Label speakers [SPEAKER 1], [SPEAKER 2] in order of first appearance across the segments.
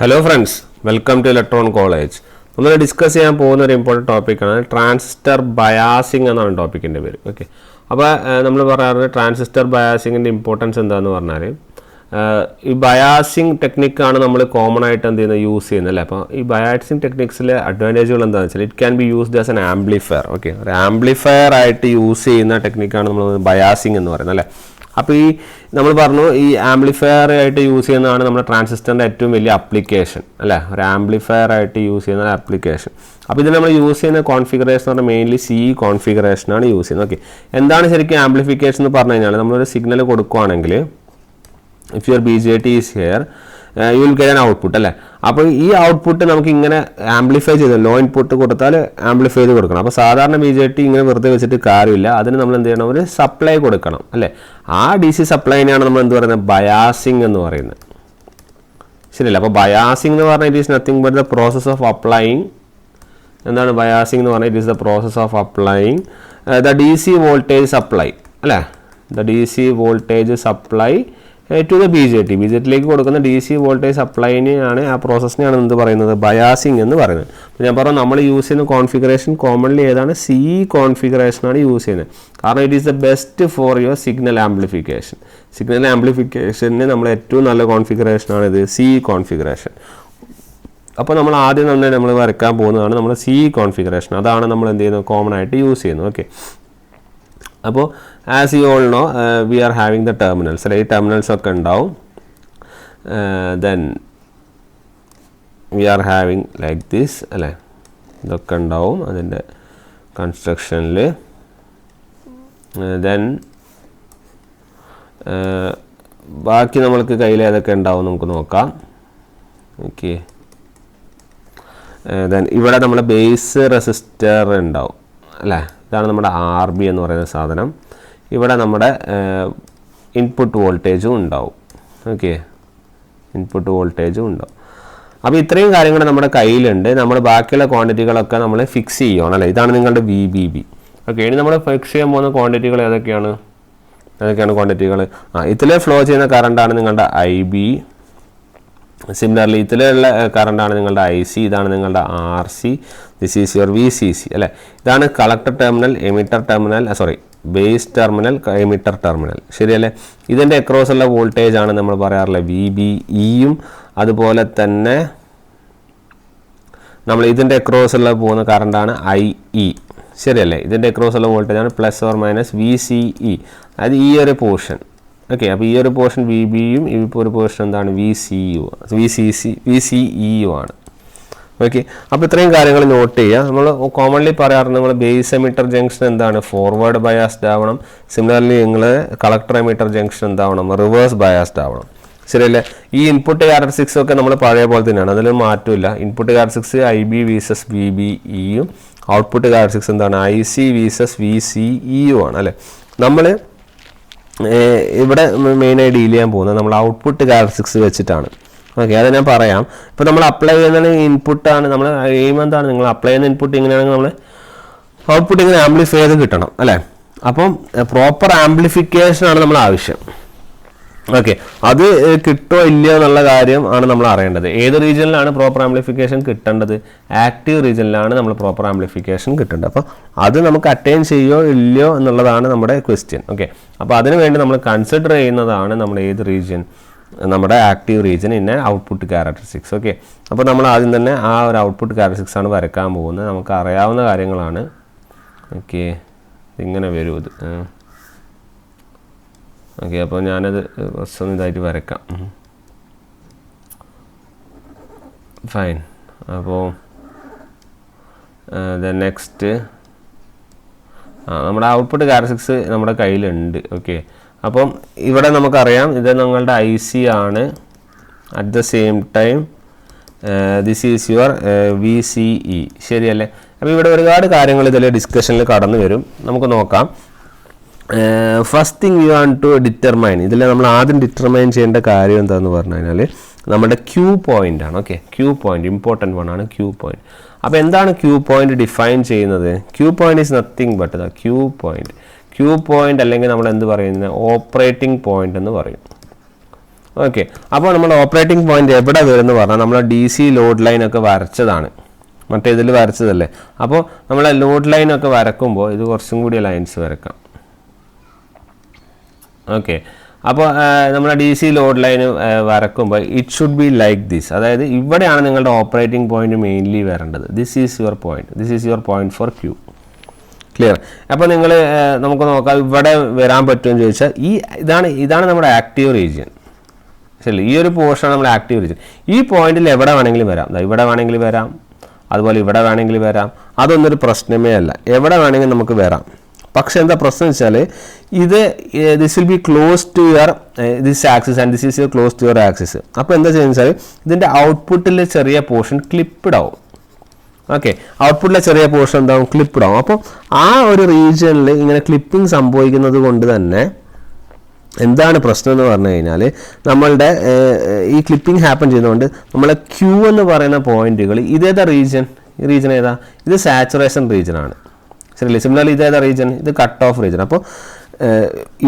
[SPEAKER 1] Hello friends, welcome to Electron College. We will discuss an important topic transistor biasing and topic in the very okay. Now, transistor biasing and importance in the biasing technique is common item in the use in the lab. Biasing techniques advantage it can be used as an amplifier. Okay, amplifier use in the technique biasing in the അപ്പോൾ ഈ നമ്മൾ പറഞ്ഞു ഈ amplifier ആയിട്ട് use ചെയ്യുന്നതാണ് നമ്മുടെ ട്രാൻസിസ്റ്ററിൻ്റെ ഏറ്റവും വലിയ ആപ്ലിക്കേഷൻ അല്ലേ, ഒരു ആംപ്ലിഫയർ ആയിട്ട് യൂസ് ചെയ്യുന്ന ആപ്ലിക്കേഷൻ. അപ്പോൾ ഇതിൽ നമ്മൾ യൂസ് ചെയ്യുന്ന കോൺഫിഗറേഷൻ എന്ന് പറഞ്ഞാൽ മെയിൻലി സി കോൺഫിഗറേഷനാണ് യൂസ് ചെയ്യുന്നത്. ഓക്കെ, എന്താണ് ശരിക്കും ആംപ്ലിഫിക്കേഷൻ എന്ന് പറഞ്ഞു കഴിഞ്ഞാൽ നമ്മളൊരു സിഗ്നൽ കൊടുക്കുകയാണെങ്കിൽ if your BJT is here you will get an output അല്ലേ. അപ്പോൾ ഈ ഔട്ട്പുട്ട് നമുക്ക് ഇങ്ങനെ ആംപ്ലിഫൈ ചെയ്ത് ലോ ഇൻപുട്ട് കൊടുത്താൽ ആംപ്ലിഫൈ ചെയ്ത് കൊടുക്കണം. അപ്പോൾ സാധാരണ BJT ഇങ്ങനെ വെറുതെ വെച്ചിട്ട് കാര്യമില്ല, അതിന് നമ്മൾ എന്ത് ചെയ്യണം, ഒരു സപ്ലൈ കൊടുക്കണം അല്ലേ. ആ DC സപ്ലൈനെയാണ് നമ്മൾ എന്ത് പറയുന്നത്, ബയാസിങ് എന്ന് പറയുന്നത്. ശരിയല്ല. അപ്പോൾ ബയാസിങ് എന്ന് പറഞ്ഞാൽ it is nothing but the process of applying. എന്താണ് ബയാസിങ് എന്ന് പറഞ്ഞാൽ it is the process of applying the DC voltage supply അല്ലേ, the DC voltage supply to the BJTയിലേക്ക് കൊടുക്കുന്ന DC വോൾട്ടേജ് സപ്ലൈനെയാണ്, ആ പ്രോസസ്സിനെയാണ് എന്ത് പറയുന്നത്, ബയാസിങ് എന്ന് പറയുന്നത്. അപ്പോൾ ഞാൻ പറഞ്ഞു നമ്മൾ യൂസ് ചെയ്യുന്ന കോൺഫിഗറേഷൻ കോമൺലി ഏതാണ്, C കോൺഫിഗറേഷനാണ് യൂസ് ചെയ്യുന്നത്. കാരണം it is the best for your signal amplification. Signal ആംപ്ലിഫിക്കേഷന് നമ്മൾ ഏറ്റവും നല്ല കോൺഫിഗറേഷനാണ് ഇത്, C കോൺഫിഗറേഷൻ. അപ്പോൾ നമ്മൾ ആദ്യം തന്നെ നമ്മൾ വരയ്ക്കാൻ പോകുന്നതാണ് നമ്മൾ C കോൺഫിഗറേഷൻ. അതാണ് നമ്മൾ എന്ത് ചെയ്യുന്നത്, കോമൺ ആയിട്ട് യൂസ് ചെയ്യുന്നത്. ഓക്കെ, അപ്പോൾ as you all know we are having the terminals അല്ലെ, ഈ ടെർമിനൽസ് ഒക്കെ ഉണ്ടാവും. Then we are having like this അല്ലേ, ഇതൊക്കെ ഉണ്ടാവും അതിൻ്റെ കൺസ്ട്രക്ഷനിൽ. ദെൻ ബാക്കി നമ്മൾക്ക് കയ്യിൽ ഏതൊക്കെ ഉണ്ടാവും നമുക്ക് നോക്കാം. ഓക്കെ, ദെൻ ഇവിടെ നമ്മുടെ ബേസ് റെസിസ്റ്റർ ഉണ്ടാവും അല്ലേ, ഇതാണ് നമ്മുടെ RB എന്ന് പറയുന്ന സാധനം. ഇവിടെ നമ്മുടെ ഇൻപുട്ട് വോൾട്ടേജും ഉണ്ടാവും. ഓക്കെ, ഇൻപുട്ട് വോൾട്ടേജും ഉണ്ടാവും. അപ്പോൾ ഇത്രയും കാര്യങ്ങൾ നമ്മുടെ കയ്യിലുണ്ട്. നമ്മൾ ബാക്കിയുള്ള ക്വാണ്ടിറ്റികളൊക്കെ നമ്മൾ ഫിക്സ് ചെയ്യണം അല്ലേ. ഇതാണ് നിങ്ങളുടെ VBB. ഓക്കെ, ഇനി നമ്മൾ ഫിക്സ് ചെയ്യാൻ പോകുന്ന ക്വാണ്ടിറ്റികൾ ഏതൊക്കെയാണ് ക്വാണ്ടിറ്റികൾ? ഇതിൽ ഫ്ലോ ചെയ്യുന്ന കറണ്ടാണ് നിങ്ങളുടെ IB. സിമിലർലി ഇതിലുള്ള കറണ്ടാണ് നിങ്ങളുടെ IC. ഇതാണ് നിങ്ങളുടെ RC. This is your VCC അല്ലേ. ഇതാണ് collector terminal, emitter terminal, base terminal, emitter terminal. ശരിയല്ലേ. ഇതിൻ്റെ അക്രോസ് ഉള്ള വോൾട്ടേജ് ആണ് നമ്മൾ പറയാറുള്ളത് VBEയും അതുപോലെ തന്നെ നമ്മൾ ഇതിൻ്റെ അക്രോസ് ഉള്ള പോകുന്ന കറണ്ടാണ് IE. ശരിയല്ലേ. ഇതിൻ്റെ അക്രോസ് ഉള്ള വോൾട്ടേജ് ആണ് ± VCE, അതായത് ഈ ഒരു പോർഷൻ. ഓക്കെ, അപ്പോൾ ഈ ഒരു പോർഷൻ VBയും ഇപ്പോൾ ഒരു പോർഷൻ എന്താണ് VCEയും ആണ്. ഓക്കെ, അപ്പോൾ ഇത്രയും കാര്യങ്ങൾ നോട്ട് ചെയ്യുക. നമ്മൾ കോമൺലി പറയാറുണ്ട് നമ്മൾ ബേസ് എമിറ്റർ ജംഗ്ഷൻ എന്താണ്, ഫോർവേഡ് ബയാസ്ഡ് ആവണം. സിമിലർലി നിങ്ങൾ കളക്ടർ എമിറ്റർ ജംഗ്ഷൻ എന്താവണം, റിവേഴ്സ് ബയാസ്ഡ് ആവണം. ശരിയല്ലേ. ഈ ഇൻപുട്ട് ക്യാരക്ടറിസ്റ്റിക്സ് ഒക്കെ നമ്മൾ പഴയ പോലെ തന്നെയാണ്, അതിൽ മാറ്റമില്ല. ഇൻപുട്ട് ക്യാരക്ടറിസ്റ്റിക്സ് IB VS VBEയും ഔട്ട്പുട്ട് ക്യാരക്ടറിസ്റ്റിക്സ് എന്താണ് IC VS VCEയും ആണ് അല്ലേ. നമ്മൾ ഇവിടെ മെയിനായി ഡീൽ ചെയ്യാൻ പോകുന്നത് നമ്മൾ ഔട്ട്പുട്ട് ക്യാരക്ടറിസ്റ്റിക്സ് വെച്ചിട്ടാണ്. ഓക്കെ, അത് ഞാൻ പറയാം. ഇപ്പോൾ നമ്മൾ അപ്ലൈ ചെയ്യുന്ന ഇൻപുട്ടാണ് നമ്മൾ എയിം എന്താണ്, നിങ്ങൾ അപ്ലൈ ചെയ്യുന്ന ഇൻപുട്ട് ഇങ്ങനെയാണെങ്കിൽ നമ്മൾ ഔട്ട്പുട്ട് ഇങ്ങനെ ആംപ്ലിഫൈ ചെയ്ത് കിട്ടണം അല്ലേ. അപ്പം പ്രോപ്പർ ആംപ്ലിഫിക്കേഷനാണ് നമ്മൾ ആവശ്യം. ഓക്കെ, അത് കിട്ടുമോ ഇല്ലയോ എന്നുള്ള കാര്യം ആണ് നമ്മൾ അറിയേണ്ടത്. ഏത് റീജിയനിലാണ് പ്രോപ്പർ ആംപ്ലിഫിക്കേഷൻ കിട്ടേണ്ടത്, ആക്റ്റീവ് റീജിയനിലാണ് നമ്മൾ പ്രോപ്പർ ആംപ്ലിഫിക്കേഷൻ കിട്ടേണ്ടത്. അപ്പോൾ അത് നമുക്ക് അറ്റൈൻ ചെയ്യുമോ ഇല്ലയോ എന്നുള്ളതാണ് നമ്മുടെ ക്വസ്റ്റ്യൻ. ഓക്കെ, അപ്പോൾ അതിന് വേണ്ടി നമ്മൾ കൺസിഡർ ചെയ്യുന്നതാണ് നമ്മുടെ ഏത് റീജിയൻ, നമ്മുടെ active region in output characteristics. Okay, അപ്പോൾ നമ്മൾ ആദ്യം തന്നെ ആ ഒരു ഔട്ട്പുട്ട് ക്യാരക്ടറിസ്റ്റിക്സ് ആണ് വരയ്ക്കാൻ പോകുന്നത്. നമുക്ക് അറിയാവുന്ന കാര്യങ്ങളാണ്. ഓക്കെ, ഇങ്ങനെ വരും ഇത്. ഓക്കെ, അപ്പോൾ ഞാനത് കുറച്ചൊന്നും ഇതായിട്ട് വരയ്ക്കാം. ഫൈൻ. അപ്പോൾ നെക്സ്റ്റ് നമ്മുടെ ഔട്ട്പുട്ട് ക്യാരക്ടറിസ്റ്റിക്സ് നമ്മുടെ കയ്യിലുണ്ട്. ഓക്കെ, അപ്പം ഇവിടെ നമുക്കറിയാം ഇത് നിങ്ങളുടെ IC ആണ്. At the same time this is your VCE. ശരിയല്ലേ. അപ്പോൾ ഇവിടെ ഒരുപാട് കാര്യങ്ങൾ ഇതിൽ ഡിസ്കഷനിൽ കടന്നു വരും, നമുക്ക് നോക്കാം. First thing you want to determine, ഇതിൽ നമ്മൾ ആദ്യം ഡിറ്റർമൈൻ ചെയ്യേണ്ട കാര്യം എന്താണെന്ന് പറഞ്ഞു കഴിഞ്ഞാൽ നമ്മുടെ Q പോയിൻ്റ് ആണ്. Okay, Q point important one ആണ് Q പോയിൻ്റ്. അപ്പോൾ എന്താണ് Q പോയിൻ്റ് ഡിഫൈൻ ചെയ്യുന്നത്? Q point is nothing but the Q point അല്ലെങ്കിൽ നമ്മൾ എന്ത് പറയുന്നത്, ഓപ്പറേറ്റിംഗ് പോയിൻ്റ് എന്ന് പറയും. ഓക്കെ, അപ്പോൾ നമ്മൾ ഓപ്പറേറ്റിംഗ് പോയിന്റ് എവിടെ വരുമെന്ന് പറഞ്ഞാൽ നമ്മൾ DC ലോഡ് ലൈനൊക്കെ വരച്ചതാണ്, മറ്റേ ഇതിൽ വരച്ചതല്ലേ. അപ്പോൾ നമ്മൾ ലോഡ് ലൈനൊക്കെ വരക്കുമ്പോൾ ഇത് കുറച്ചും കൂടി ലൈൻസ് വരക്കാം. ഓക്കെ, അപ്പോൾ നമ്മുടെ DC ലോഡ് ലൈൻ വരക്കുമ്പോൾ it should be like this. അതായത് ഇവിടെയാണ് നിങ്ങളുടെ ഓപ്പറേറ്റിംഗ് പോയിന്റ് മെയിൻലി വരേണ്ടത്. This is your point for Q. Clear? അപ്പോൾ നിങ്ങൾ നമുക്ക് നോക്കാം ഇവിടെ വരാൻ പറ്റുമെന്ന് ചോദിച്ചാൽ ഇതാണ് നമ്മുടെ ആക്റ്റീവ് റീജിയൻ. ശരി, ഈ ഒരു പോർഷനാണ് നമ്മുടെ ആക്റ്റീവ് റീജിയൻ. ഈ പോയിന്റിൽ എവിടെ വേണമെങ്കിലും വരാം, ഇവിടെ വേണമെങ്കിൽ വരാം, അതുപോലെ ഇവിടെ വേണമെങ്കിൽ വരാം. അതൊന്നൊരു പ്രശ്നമേ അല്ല, എവിടെ വേണമെങ്കിലും നമുക്ക് വരാം. പക്ഷെ എന്താ പ്രശ്നം വെച്ചാൽ this will be close to your this axis and this is your close to your axis. അപ്പോൾ എന്താ ചെയ്യുന്നത് വെച്ചാൽ ഇതിൻ്റെ ഔട്ട്പുട്ടിൽ ചെറിയ പോർഷൻ ക്ലിപ്പ്ഡ് ആവും. ഓക്കെ, ഔട്ട്പുട്ടിലെ ചെറിയ പോർഷൻ എന്താവും, ക്ലിപ്പ്ഡ് ആവും. അപ്പോൾ ആ ഒരു റീജിയനിൽ ഇങ്ങനെ ക്ലിപ്പിംഗ് സംഭവിക്കുന്നത് കൊണ്ട് തന്നെ എന്താണ് പ്രശ്നം എന്ന് പറഞ്ഞു കഴിഞ്ഞാൽ നമ്മളുടെ ഈ ക്ലിപ്പിംഗ് ഹാപ്പൻ ചെയ്യുന്നതുകൊണ്ട് നമ്മളെ Q എന്ന് പറയുന്ന പോയിന്റുകൾ ഇതേതാ റീജിയൻ, ഈ റീജിയൻ ഏതാ, ഇത് സാച്ചുറേഷൻ റീജിയനാണ്. ശരിയല്ലേ? സിമിലർലി ഇതേതാ റീജിയൻ, ഇത് കട്ട് ഓഫ് റീജിയൻ. അപ്പോൾ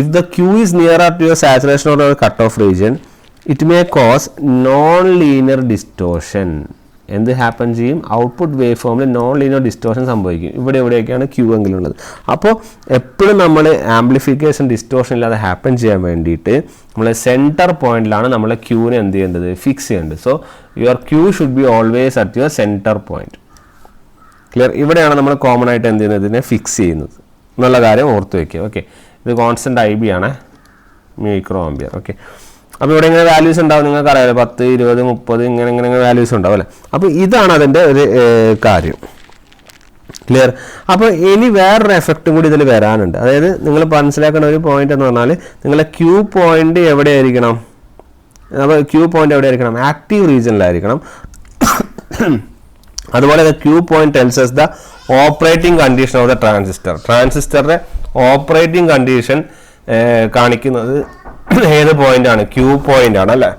[SPEAKER 1] if the Q is near to your saturation or cut off region it may cause non linear distortion. എന്ത് ഹാപ്പൻ ചെയ്യും, ഔട്ട്പുട്ട് വേവ് ഫോമിൽ നോൺ ലീനിയർ ഡിസ്റ്റോർഷൻ സംഭവിക്കും. എവിടെയൊക്കെയാണ് Q എങ്കിലുള്ളത്. അപ്പോൾ എപ്പോഴും നമ്മൾ ആംപ്ലിഫിക്കേഷൻ ഡിസ്റ്റോർഷൻ ഇല്ലാതെ ഹാപ്പൻ ചെയ്യാൻ വേണ്ടിയിട്ട് നമ്മൾ സെൻറ്റർ പോയിന്റിലാണ് നമ്മളെ Qനെ എന്ത് ചെയ്യേണ്ടത്, ഫിക്സ് ചെയ്യേണ്ടത്. So your Q should be always at your centre point. Clear? ഇവിടെയാണ് നമ്മൾ കോമൺ ആയിട്ട് എന്ത് ചെയ്യുന്നത്, ഇതിനെ ഫിക്സ് ചെയ്യുന്നത് എന്നുള്ള കാര്യം ഓർത്ത് വയ്ക്കുക. ഓക്കെ, ഇത് കോൺസ്റ്റൻറ്റ് IB ആണ്, മൈക്രോ ആംപിയർ. ഓക്കെ, അപ്പോൾ ഇവിടെ ഇങ്ങനെ വാല്യൂസ് ഉണ്ടാവും, നിങ്ങൾക്ക് അറിയാമല്ലോ, 10, 20, 30 ഇങ്ങനെ വാല്യൂസ് ഉണ്ടാവും അല്ലേ. അപ്പോൾ ഇതാണ് അതിൻ്റെ ഒരു കാര്യം. ക്ലിയർ? അപ്പോൾ ഇനി വേറൊരു എഫക്റ്റും കൂടി ഇതിൽ വരാനുണ്ട്. അതായത് നിങ്ങൾ മനസ്സിലാക്കേണ്ട ഒരു പോയിന്റ് എന്ന് പറഞ്ഞാൽ നിങ്ങളെ Q പോയിന്റ് എവിടെയായിരിക്കണം, അപ്പോൾ Q പോയിന്റ് എവിടെയായിരിക്കണം, ആക്റ്റീവ് റീജിയനിലായിരിക്കണം. അതുപോലെ Q point tells us the operating condition of the ട്രാൻസിസ്റ്ററിന്റെ ഓപ്പറേറ്റിംഗ് കണ്ടീഷൻ കാണിക്കുന്നത് ഏത് പോയിന്റാണ്, Q പോയിന്റ് ആണ് അല്ലേ.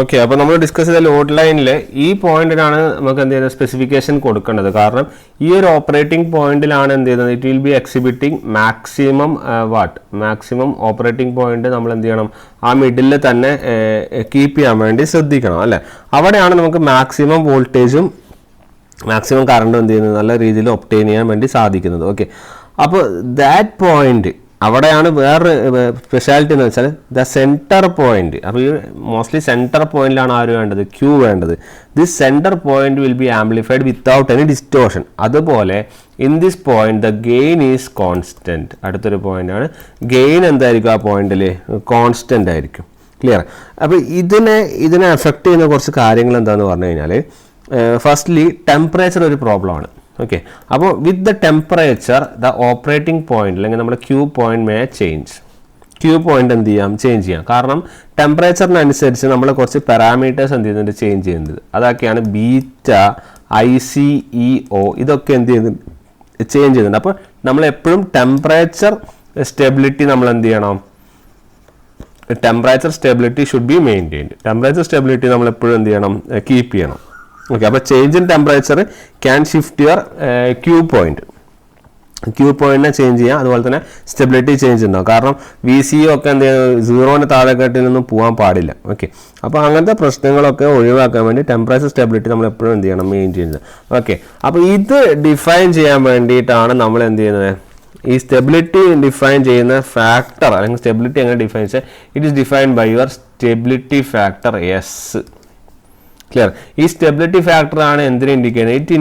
[SPEAKER 1] ഓക്കെ, അപ്പോൾ നമ്മൾ ഡിസ്കസ് ചെയ്ത ലോഡ് ലൈനിൽ ഈ പോയിന്റിനാണ് നമുക്ക് എന്ത് ചെയ്യുന്നത്, സ്പെസിഫിക്കേഷൻ കൊടുക്കേണ്ടത്. കാരണം ഈ ഒരു ഓപ്പറേറ്റിംഗ് പോയിന്റിലാണ് എന്ത് ചെയ്യുന്നത്, it will B exhibiting maximum operating point നമ്മൾ എന്ത് ചെയ്യണം, ആ മിഡിൽ തന്നെ കീപ്പ് ചെയ്യാൻ വേണ്ടി ശ്രദ്ധിക്കണം അല്ലേ. അവിടെയാണ് നമുക്ക് മാക്സിമം വോൾട്ടേജും മാക്സിമം കറണ്ടും എന്ത് ചെയ്യുന്നത്, നല്ല രീതിയിൽ ഒബ്റ്റെയിൻ ചെയ്യാൻ വേണ്ടി സാധിക്കുന്നത്. ഓക്കെ, അപ്പോൾ ദാറ്റ് പോയിന്റ് അവിടെയാണ് വേറെ സ്പെഷ്യാലിറ്റി എന്ന് വെച്ചാൽ ദ സെൻറ്റർ പോയിന്റ്. അപ്പോൾ ഈ മോസ്റ്റ്ലി സെൻറ്റർ പോയിന്റിലാണ് ആര് വേണ്ടത്, Q വേണ്ടത്. This center point will be amplified without any distortion. അതുപോലെ in this point the gain is constant. അടുത്തൊരു പോയിന്റാണ് ഗെയിൻ എന്തായിരിക്കും, ആ പോയിന്റിൽ കോൺസ്റ്റൻ്റ് ആയിരിക്കും. ക്ലിയർ? അപ്പോൾ ഇതിനെ എഫക്റ്റ് ചെയ്യുന്ന കുറച്ച് കാര്യങ്ങൾ എന്താണെന്ന് പറഞ്ഞു കഴിഞ്ഞാൽ ഫസ്റ്റ്ലി ടെമ്പറേച്ചർ ഒരു പ്രോബ്ലമാണ്. ഓക്കെ, അപ്പോൾ with the temperature the operating point അല്ലെങ്കിൽ നമ്മുടെ Q point may change. Q point എന്ത് ചെയ്യാം, ചേഞ്ച് ചെയ്യാം. കാരണം ടെമ്പറേച്ചറിനനുസരിച്ച് നമ്മൾ കുറച്ച് പാരാമീറ്റേഴ്സ് എന്ത് ചെയ്യുന്നുണ്ട്, ചേഞ്ച് ചെയ്യുന്നത്. അതൊക്കെയാണ് ബീറ്റ, ICEO, ഇതൊക്കെ എന്ത് ചെയ്യുന്നുണ്ട്, ചേഞ്ച് ചെയ്യുന്നുണ്ട്. അപ്പോൾ നമ്മൾ എപ്പോഴും ടെമ്പറേച്ചർ സ്റ്റെബിലിറ്റി നമ്മൾ എന്ത് ചെയ്യണം, temperature stability should be maintained. Temperature stability നമ്മൾ എപ്പോഴും എന്ത് ചെയ്യണം, കീപ്പ് ചെയ്യണം. ഓക്കെ, അപ്പോൾ change in temperature can shift your Q പോയിന്റിനെ ചേഞ്ച് ചെയ്യാം. അതുപോലെ തന്നെ സ്റ്റെബിലിറ്റി ചേഞ്ച് ഉണ്ടാവും. കാരണം VCO ഒക്കെ എന്ത് ചെയ്യുന്നത്, 0-ന് താഴെക്കെട്ടിലൊന്നും പോകാൻ പാടില്ല. ഓക്കെ, അപ്പോൾ അങ്ങനത്തെ പ്രശ്നങ്ങളൊക്കെ ഒഴിവാക്കാൻ വേണ്ടി ടെമ്പറേച്ചർ സ്റ്റെബിലിറ്റി നമ്മൾ എപ്പോഴും എന്ത് ചെയ്യണം, മെയിൻറ്റെയിൻ ചെയ്യണം. ഓക്കെ, അപ്പോൾ ഇത് ഡിഫൈൻ ചെയ്യാൻ വേണ്ടിയിട്ടാണ് നമ്മൾ എന്ത് ചെയ്യുന്നത്, ഈ സ്റ്റെബിലിറ്റി ഡിഫൈൻ ചെയ്യുന്ന ഫാക്ടർ അല്ലെങ്കിൽ സ്റ്റെബിലിറ്റി എങ്ങനെ ഡിഫൈൻ ചെയ്യാം, it is defined by your stability factor S. Clear? ഈ സ്റ്റെബിലിറ്റി ഫാക്ടർ ആണ് എന്തിനെ indicate, it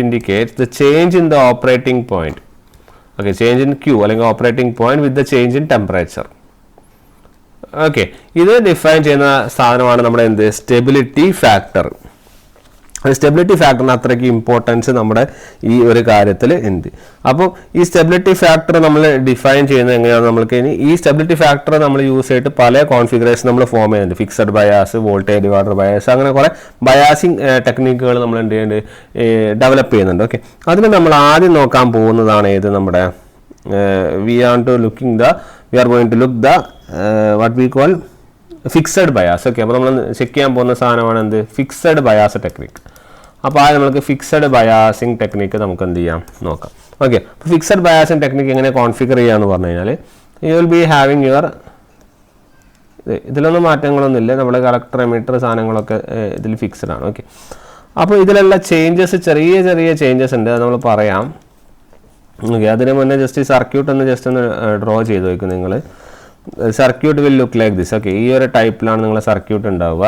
[SPEAKER 1] indicates the change in the operating point. Okay, change in Q അല്ലെങ്കിൽ operating point with the change in temperature. Okay, ഇത് define ചെയ്യുന്ന സാധനമാണ് നമ്മുടെ എന്ത്, stability factor. Stability ഫാക്ടറിന് അത്രയ്ക്ക് ഇമ്പോർട്ടൻസ് നമ്മുടെ ഈ ഒരു കാര്യത്തിൽ ഉണ്ട്. അപ്പോൾ ഈ സ്റ്റെബിലിറ്റി ഫാക്ടർ നമ്മൾ ഡിഫൈൻ ചെയ്യുന്നത് എങ്ങനെയാണ്, നമ്മൾക്ക് ഇനി ഈ സ്റ്റെബിലിറ്റി ഫാക്ടർ നമ്മൾ യൂസ് ചെയ്തിട്ട് പല കോൺഫിഗറേഷൻ നമ്മൾ ഫോം ചെയ്യുന്നുണ്ട്. Fixed bias, voltage divider bias, അങ്ങനെ കുറേ ബയാസിങ് ടെക്നിക്കുകൾ നമ്മൾ എന്ത് ചെയ്യുന്നുണ്ട്, ഡെവലപ്പ് ചെയ്യുന്നുണ്ട്. ഓക്കെ, അതിന് നമ്മൾ ആദ്യം നോക്കാൻ പോകുന്നതാണ് ഏത്, നമ്മുടെ we are going to look the what we call fixed bias. Okay, അപ്പോൾ നമ്മൾ ചെക്ക് ചെയ്യാൻ പോകുന്ന സാധനമാണ് എന്ത്, ഫിക്സഡ് ബയാസ് ടെക്നിക്. അപ്പോൾ ആ നമുക്ക് ഫിക്സഡ് ബയാസിങ് ടെക്നിക്ക് നമുക്ക് എന്ത് ചെയ്യാം നോക്കാം. ഓക്കെ, അപ്പോൾ ഫിക്സഡ് ബയാസിങ് ടെക്നിക്ക് എങ്ങനെ കോൺഫിഗർ ചെയ്യാന്ന് പറഞ്ഞു കഴിഞ്ഞാൽ you will be having your ഇതിലൊന്നും മാറ്റങ്ങളൊന്നുമില്ല, നമ്മുടെ കളക്ടർ എമിറ്റർ സാധനങ്ങളൊക്കെ ഇതിൽ ഫിക്സഡ് ആണ്. ഓക്കെ, അപ്പോൾ ഇതിലുള്ള ചേഞ്ചസ് ചെറിയ ചെറിയ ചേഞ്ചസ് ഉണ്ട്, അത് നമ്മൾ പറയാം. ഓക്കെ, അതിന് മുന്നേ ജസ്റ്റ് ഈ സർക്യൂട്ട് ഒന്ന് ജസ്റ്റ് ഒന്ന് ഡ്രോ ചെയ്ത് വയ്ക്കും നിങ്ങൾ. Circuit will look like this. Okay, ഈ ഒരു ടൈപ്പിലാണ് നിങ്ങളെ സർക്യൂട്ട് ഉണ്ടാവുക.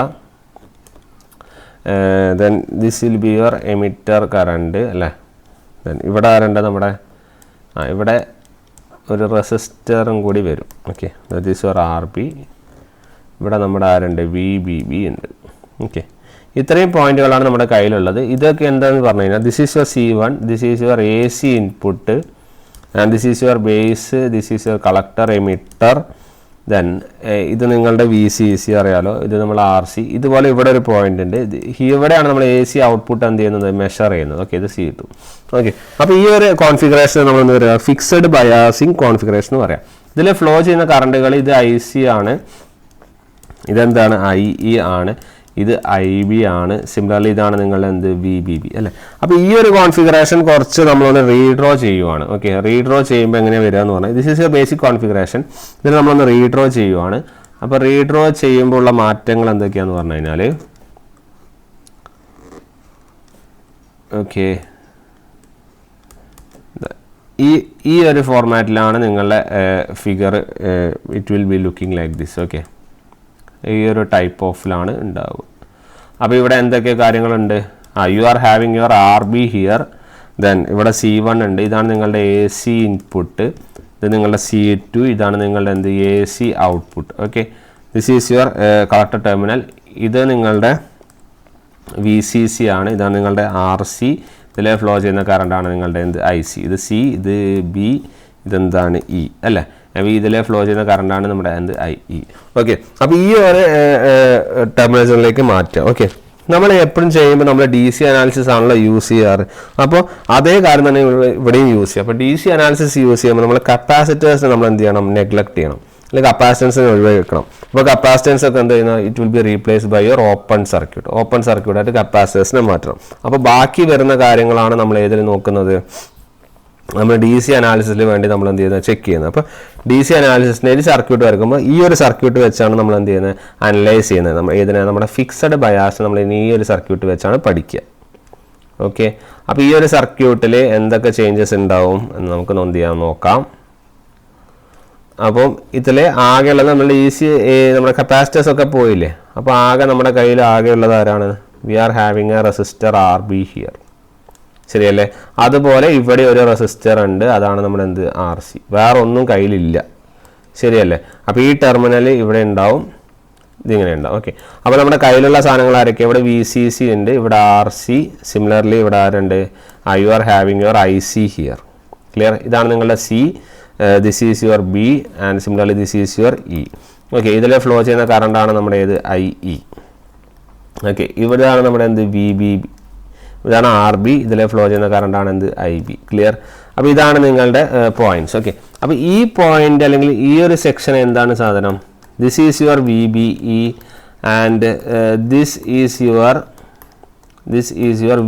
[SPEAKER 1] Then this will be your emitter current അല്ലേ. ദെൻ ഇവിടെ ആരുണ്ട് നമ്മുടെ ഇവിടെ ഒരു റെസിസ്റ്ററും കൂടി വരും. Okay, that is your RB. ഇവിടെ നമ്മുടെ ആരുണ്ട് VBB ഉണ്ട്. ഓക്കെ, ഇത്രയും പോയിന്റുകളാണ് നമ്മുടെ കയ്യിലുള്ളത്. ഇതൊക്കെ എന്താണെന്ന് പറഞ്ഞു കഴിഞ്ഞാൽ this is your C1, this is your AC input, and this is your base, this is your collector emitter. Then ഇത് നിങ്ങളുടെ VCC അറിയാലോ, ഇത് നമ്മൾ RC. ഇതുപോലെ ഇവിടെ ഒരു പോയിന്റ് ഉണ്ട്, ഇവിടെയാണ് നമ്മൾ AC ഔട്ട്പുട്ട് എന്ത് ചെയ്യുന്നത് മെഷർ ചെയ്യുന്നത്. ഓക്കെ, ഇത് C2. ഓക്കെ, അപ്പോൾ ഈ ഒരു കോൺഫിഗറേഷൻ നമ്മൾ എന്താ പറയുക ഫിക്സഡ് ബയാസിങ് കോൺഫിഗറേഷൻ എന്ന് പറയാം. ഇതിൽ ഫ്ലോ ചെയ്യുന്ന കറണ്ടുകൾ ഇത് IC ആണ്, ഇതെന്താണ് IE ആണ്, ഇത് IB ആണ്. സിമിലർലി ഇതാണ് നിങ്ങളുടെ എന്ത് VBB അല്ലേ. അപ്പോൾ ഈ ഒരു കോൺഫിഗറേഷൻ കുറച്ച് നമ്മളൊന്ന് റീഡ്രോ ചെയ്യുവാണ്. ഓക്കെ, റീഡ്രോ ചെയ്യുമ്പോൾ എങ്ങനെയാണ് വരിക എന്ന് പറഞ്ഞാൽ this is your basic configuration. ഇതിൽ നമ്മളൊന്ന് റീഡ്രോ ചെയ്യുവാണ്. അപ്പോൾ റീഡ്രോ ചെയ്യുമ്പോൾ ഉള്ള മാറ്റങ്ങൾ എന്തൊക്കെയാണെന്ന് പറഞ്ഞു കഴിഞ്ഞാൽ ഓക്കെ ഈ ഒരു ഫോർമാറ്റിലാണ് നിങ്ങളുടെ figure. It will be looking like this. Okay, ഈ ഒരു ടൈപ്പ് ഓഫിലാണ് ഉണ്ടാവുക. അപ്പോൾ ഇവിടെ എന്തൊക്കെ കാര്യങ്ങളുണ്ട്? You are having your RB here. Then ഇവിടെ C1 ഉണ്ട്, ഇതാണ് നിങ്ങളുടെ AC ഇൻപുട്ട്. ഇത് നിങ്ങളുടെ C2, ഇതാണ് നിങ്ങളുടെ എന്ത് AC output. Okay, this is your collector terminal. ഇത് നിങ്ങളുടെ VCC ആണ്, ഇതാണ് നിങ്ങളുടെ RC. ഇതിലെ ഫ്ലോ ചെയ്യുന്ന കറണ്ടാണ് നിങ്ങളുടെ എന്ത് IC. ഇത് C, ഇത് B, ഇതെന്താണ് E അല്ലേ. അപ്പോൾ ഇതിലെ ഫ്ലോ ചെയ്യുന്ന കറണ്ടാണ് നമ്മുടെ എന്ത് IE. ഓക്കെ, അപ്പോൾ ഈ ഒരു ടെർമിനേഷനിലേക്ക് മാറ്റുക. ഓക്കെ, നമ്മൾ എപ്പോഴും ചെയ്യുമ്പോൾ നമ്മൾ DC അനാലിസിസ് ആണല്ലോ യൂസ് ചെയ്യാറ്. അപ്പോൾ അതേ കാര്യം തന്നെ ഇവിടെയും യൂസ് ചെയ്യുക. അപ്പോൾ DC അനാലിസിസ് യൂസ് ചെയ്യുമ്പോൾ നമ്മൾ കപ്പാസിറ്റേഴ്സിനെ നമ്മൾ എന്ത് ചെയ്യണം നെഗ്ലക്ട് ചെയ്യണം, അല്ലെങ്കിൽ കപ്പാസിറ്റൻസിനെ ഒഴിവാക്കണം. അപ്പോൾ കപ്പാസിറ്റൻസ് ഒക്കെ എന്ത് ചെയ്യുന്നത് it will be replaced by your open circuit. Open സർക്യൂട്ടായിട്ട് കപ്പാസിറ്റേഴ്സിനെ മാറ്റണം. അപ്പോൾ ബാക്കി വരുന്ന കാര്യങ്ങളാണ് നമ്മൾ ഏതിൽ നോക്കുന്നത്, നമ്മൾ DC അനാലിസിസിന് വേണ്ടി നമ്മൾ എന്ത് ചെയ്യുന്നത് ചെക്ക് ചെയ്യുന്നത്. അപ്പോൾ DC അനാലിസിസിന് ഒരു സർക്യൂട്ട് വരക്കുമ്പോൾ ഈ ഒരു സർക്യൂട്ട് വെച്ചാണ് നമ്മൾ എന്ത് ചെയ്യുന്നത് അനലൈസ് ചെയ്യുന്നത്. നമ്മൾ ഏതിനാണ് നമ്മുടെ ഫിക്സഡ് ബയാസ് നമ്മൾ ഈ ഒരു സർക്യൂട്ട് വെച്ചാണ് പഠിക്കുക. ഓക്കെ, അപ്പോൾ ഈ ഒരു സർക്യൂട്ടിൽ എന്തൊക്കെ ചേഞ്ചസ് ഉണ്ടാവും എന്ന് നമുക്ക് എന്ത് ചെയ്യാൻ നോക്കാം. അപ്പം ഇതിൽ ആകെയുള്ളത് നമ്മൾ നമ്മുടെ കപ്പാസിറ്റേഴ്സ് ഒക്കെ പോയില്ലേ. അപ്പോൾ ആകെ നമ്മുടെ കയ്യിൽ ആകെയുള്ളത് ആരാണ്? We are having a resistor RB here, ശരിയല്ലേ. അതുപോലെ ഇവിടെ ഒരു റെസിസ്റ്റർ ഉണ്ട്, അതാണ് നമ്മുടെ എന്ത് RC. വേറെ ഒന്നും കയ്യിലില്ല, ശരിയല്ലേ. അപ്പോൾ ഈ ടെർമിനൽ ഇവിടെ ഉണ്ടാവും, ഇതിങ്ങനെ ഉണ്ടാവും. ഓക്കെ, അപ്പോൾ നമ്മുടെ കയ്യിലുള്ള സാധനങ്ങൾ ആരൊക്കെ? ഇവിടെ VCC ഉണ്ട്, ഇവിടെ RC. സിമിലർലി ഇവിടെ ആരുണ്ട്? You are having your IC here. Clear? ഇതാണ് നിങ്ങളുടെ C, this is your B, and similarly this is your E. Okay, ഇതിലെ ഫ്ലോ ചെയ്യുന്ന കറണ്ടാണ് നമ്മുടെ ഏത് IE. ഓക്കെ, ഇവിടെയാണ് നമ്മുടെ എന്ത് VBB, ഇതാണ് RB. ഇതിലെ ഫ്ലോ ചെയ്യുന്ന കറണ്ടാണ് എന്ത് IB. ക്ലിയർ? അപ്പോൾ ഇതാണ് നിങ്ങളുടെ പോയിന്റ്സ്. ഓക്കെ, അപ്പോൾ ഈ പോയിന്റ് അല്ലെങ്കിൽ ഈ ഒരു സെക്ഷൻ എന്താണ് സാധനം? This is your VBE and this is your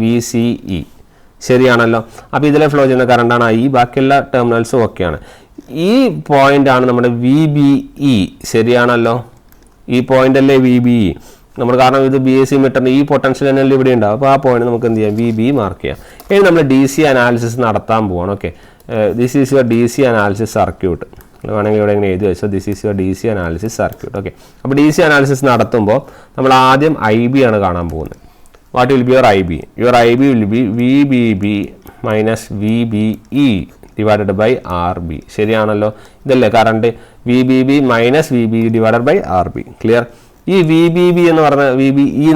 [SPEAKER 1] VCE. ശരിയാണല്ലോ. അപ്പോൾ ഇതിലെ ഫ്ലോ ചെയ്യുന്ന കറണ്ടാണ് IE, ബാക്കിയുള്ള ടെർമിനൽസും ഒക്കെയാണ്. ഈ പോയിന്റാണ് നമ്മുടെ VBE. ശരിയാണല്ലോ, ഈ പോയിന്റ് അല്ലേ VBE. നമ്മൾ കാരണം ഇത് BAC മീറ്ററിന് ഈ പൊട്ടൻഷ്യൽ തന്നെ ഇവിടെ ഉണ്ടാവും. അപ്പോൾ ആ പോയിന്റ് നമുക്ക് എന്ത് ചെയ്യാം VB മാർക്ക് ചെയ്യാം. ഇനി നമ്മൾ DC അനാലിസിസ് നടത്താൻ പോവാണ്. Okay, this is your DC analysis circuit. വേണമെങ്കിൽ ഇവിടെ ഇങ്ങനെ എഴുതി വെച്ചോ, this is your DC analysis circuit. Okay, അപ്പോൾ DC അനാലിസിസ് നടത്തുമ്പോൾ നമ്മൾ ആദ്യം IB ആണ് കാണാൻ പോകുന്നത്. What will be your IB? Your IB will be VBB minus VBE divided by RB. ശരിയാണല്ലോ, ഇതല്ലേ current? VBB minus VBE divided by RB. Clear? ഈ VBE എന്ന്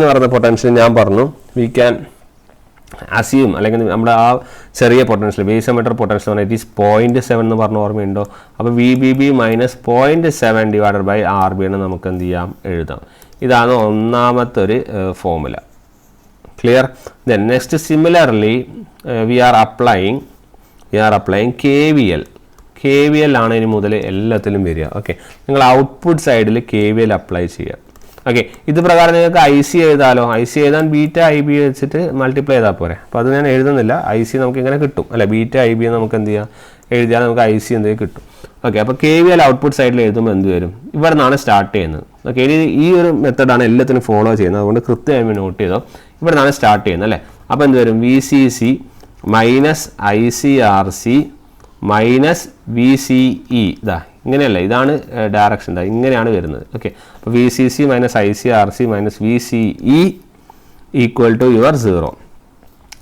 [SPEAKER 1] പറഞ്ഞ പൊട്ടൻഷ്യൽ ഞാൻ പറഞ്ഞു വി ക്യാൻ അസ്യൂം, അല്ലെങ്കിൽ നമ്മുടെ ആ ചെറിയ പൊട്ടൻഷ്യൽ ബേസ് എമിറ്റർ പൊട്ടൻഷ്യൽ പറഞ്ഞാൽ ഇറ്റ് ഈസ് 0.7 എന്ന് പറഞ്ഞ ഓർമ്മയുണ്ടോ? അപ്പോൾ VBB minus 0.7 divided by RB എന്ന് നമുക്ക് എന്ത് ചെയ്യാം എഴുതാം. ഇതാണ് ഒന്നാമത്തെ ഒരു formula. Clear? Then next similarly we are applying KVL ആണ് ഇനി മുതൽ എല്ലാത്തിലും വരിക. ഓക്കെ, നിങ്ങൾ ഔട്ട്പുട്ട് സൈഡിൽ KVL അപ്ലൈ ചെയ്യുക. ഓക്കെ, ഇത് പ്രകാരം നിങ്ങൾക്ക് ഐ സി എഴുതാലോ. ഐ സി എഴുതാൻ ബീറ്റ ഐ ബി വെച്ചിട്ട് മൾട്ടിപ്ലൈ ചെയ്താൽ പോരെ. അപ്പോൾ അത് ഞാൻ എഴുതുന്നില്ല. ഐ സി നമുക്ക് ഇങ്ങനെ കിട്ടും അല്ലെ, ബീറ്റ ഐ ബി നമുക്ക് എന്ത് ചെയ്യാം, എഴുതിയാൽ നമുക്ക് ഐ സി എന്തെങ്കിലും കിട്ടും. ഓക്കെ, അപ്പോൾ കെ വി എൽ ഔട്ട്പുട്ട് സൈഡിൽ എഴുതുമ്പോൾ എന്ത് വരും, ഇവിടെ നിന്നാണ് സ്റ്റാർട്ട് ചെയ്യുന്നത്. ഓക്കെ, ഈ ഒരു മെത്തഡാണ് എല്ലാത്തിനും ഫോളോ ചെയ്യുന്നത്. അതുകൊണ്ട് കൃത്യമായി നോട്ട് ചെയ്തോ, ഇവിടെ നിന്നാണ് സ്റ്റാർട്ട് ചെയ്യുന്നത് അല്ലേ. അപ്പോൾ എന്ത് വരും, V C C minus I C R C minus V C E. ഇതാ ഇങ്ങനെയല്ല, ഇതാണ് ഡയറക്ഷൻ, ഇതാ ഇങ്ങനെയാണ് വരുന്നത്. ഓക്കെ, അപ്പോൾ V C C minus I C R C minus V C E equal to your 0.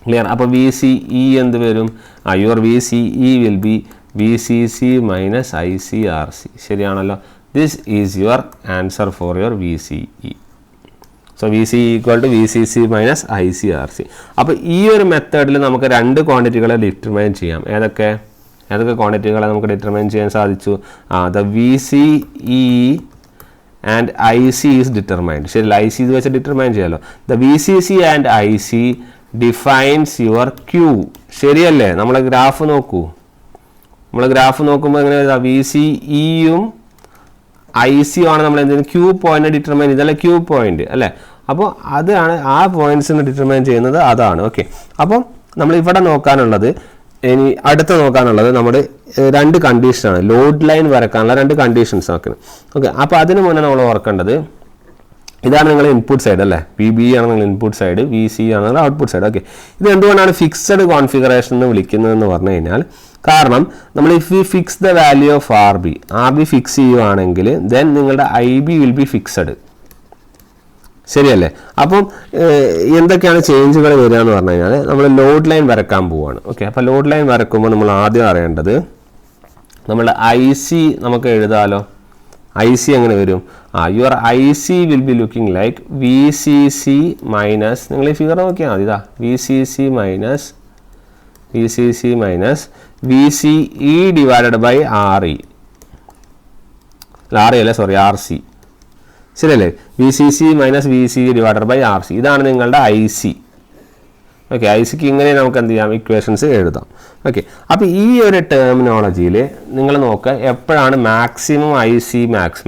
[SPEAKER 1] Clear. അപ്പോൾ വി സി ഇ എന്ത് വരും, your V C E will be V C C minus I C R C. ശരിയാണല്ലോ. This is your answer for your V C E. So V C equal to V C C minus I C R C. അപ്പോൾ ഈ ഒരു മെത്തേഡിൽ നമുക്ക് 2 ക്വാണ്ടിറ്റികളെ determine ചെയ്യാം. ഏതൊക്കെ ക്വാണ്ടിറ്റികളെ നമുക്ക് determine ചെയ്യാൻ സാധിച്ചു? The V C E and I C is determined. ശരി, ഐ സി ഇത് വെച്ച് ഡിറ്റർമൈൻ ചെയ്യാമല്ലോ. The V C C and I C defines your Q. ശരിയല്ലേ? നമ്മളെ ഗ്രാഫ് നോക്കൂ. നമ്മൾ ഗ്രാഫ് നോക്കുമ്പോൾ എങ്ങനെ വി സി ഇയും ഐ സിയും ആണ് നമ്മൾ എന്തെങ്കിലും ക്യൂ പോയിന്റ് ഡിറ്റർമൈൻ ചെയ്തല്ലേ, ക്യൂ പോയിന്റ് അല്ലേ. അപ്പോൾ അതാണ് ആ പോയിന്റ്സിന് ഡിറ്റർമൈൻ ചെയ്യുന്നത്, അതാണ്. ഓക്കെ, അപ്പം നമ്മൾ ഇവിടെ നോക്കാനുള്ളത്, ഇനി അടുത്ത് നോക്കാനുള്ളത് നമ്മുടെ 2 കണ്ടീഷനാണ്. ലോഡ് ലൈൻ വരക്കാനുള്ള 2 കണ്ടീഷൻസ് നോക്കുന്നത്. ഓക്കെ, അപ്പോൾ അതിന് മുന്നേ നമ്മൾ ഓർക്കേണ്ടത്, ഇതാണ് നിങ്ങളുടെ ഇൻപുട്ട് സൈഡ് അല്ലേ. പി ബി ആണ് നിങ്ങൾ ഇൻപുട്ട് സൈഡ്, വി സി ആണ് നിങ്ങളുടെ ഔട്ട്പുട്ട് സൈഡ്. ഓക്കെ, ഇത് എന്തുകൊണ്ടാണ് ഫിക്സഡ് കോൺഫിഗറേഷൻ എന്ന് വിളിക്കുന്നതെന്ന് പറഞ്ഞു കഴിഞ്ഞാൽ, കാരണം നമ്മൾ if we fix the value of R B fix ചെയ്യുവാണെങ്കിൽ ദെൻ നിങ്ങളുടെ I B will be fixed. ശരിയല്ലേ? അപ്പം എന്തൊക്കെയാണ് ചേഞ്ചുകൾ വരിക എന്ന് പറഞ്ഞു കഴിഞ്ഞാൽ, നമ്മൾ ലോഡ് ലൈൻ വരക്കാൻ പോവുകയാണ്. ഓക്കെ, അപ്പോൾ ലോഡ് ലൈൻ വരക്കുമ്പോൾ നമ്മൾ ആദ്യം അറിയേണ്ടത്, നമ്മളുടെ ഐ സി നമുക്ക് എഴുതാലോ. ഐ സി എങ്ങനെ വരും? Your I C will be looking like V C C minus, നിങ്ങൾ ഈ ഫിഗർ നോക്കിയാൽ മതി, ഇതാ V C C minus V C E divided by R E. R E അല്ലേ, സോറി, ആർ സി. ശരിയല്ലേ? V C C minus V C divided by R C, ഇതാണ് നിങ്ങളുടെ I C. Okay, I സിക്ക് ഇങ്ങനെ നമുക്ക് എന്ത് ചെയ്യാം, ഇക്വേഷൻസ് എഴുതാം. ഓക്കെ, അപ്പോൾ ഈ ഒരു ടെർമിനോളജിയിൽ നിങ്ങൾ നോക്കുക, എപ്പോഴാണ് maximum I C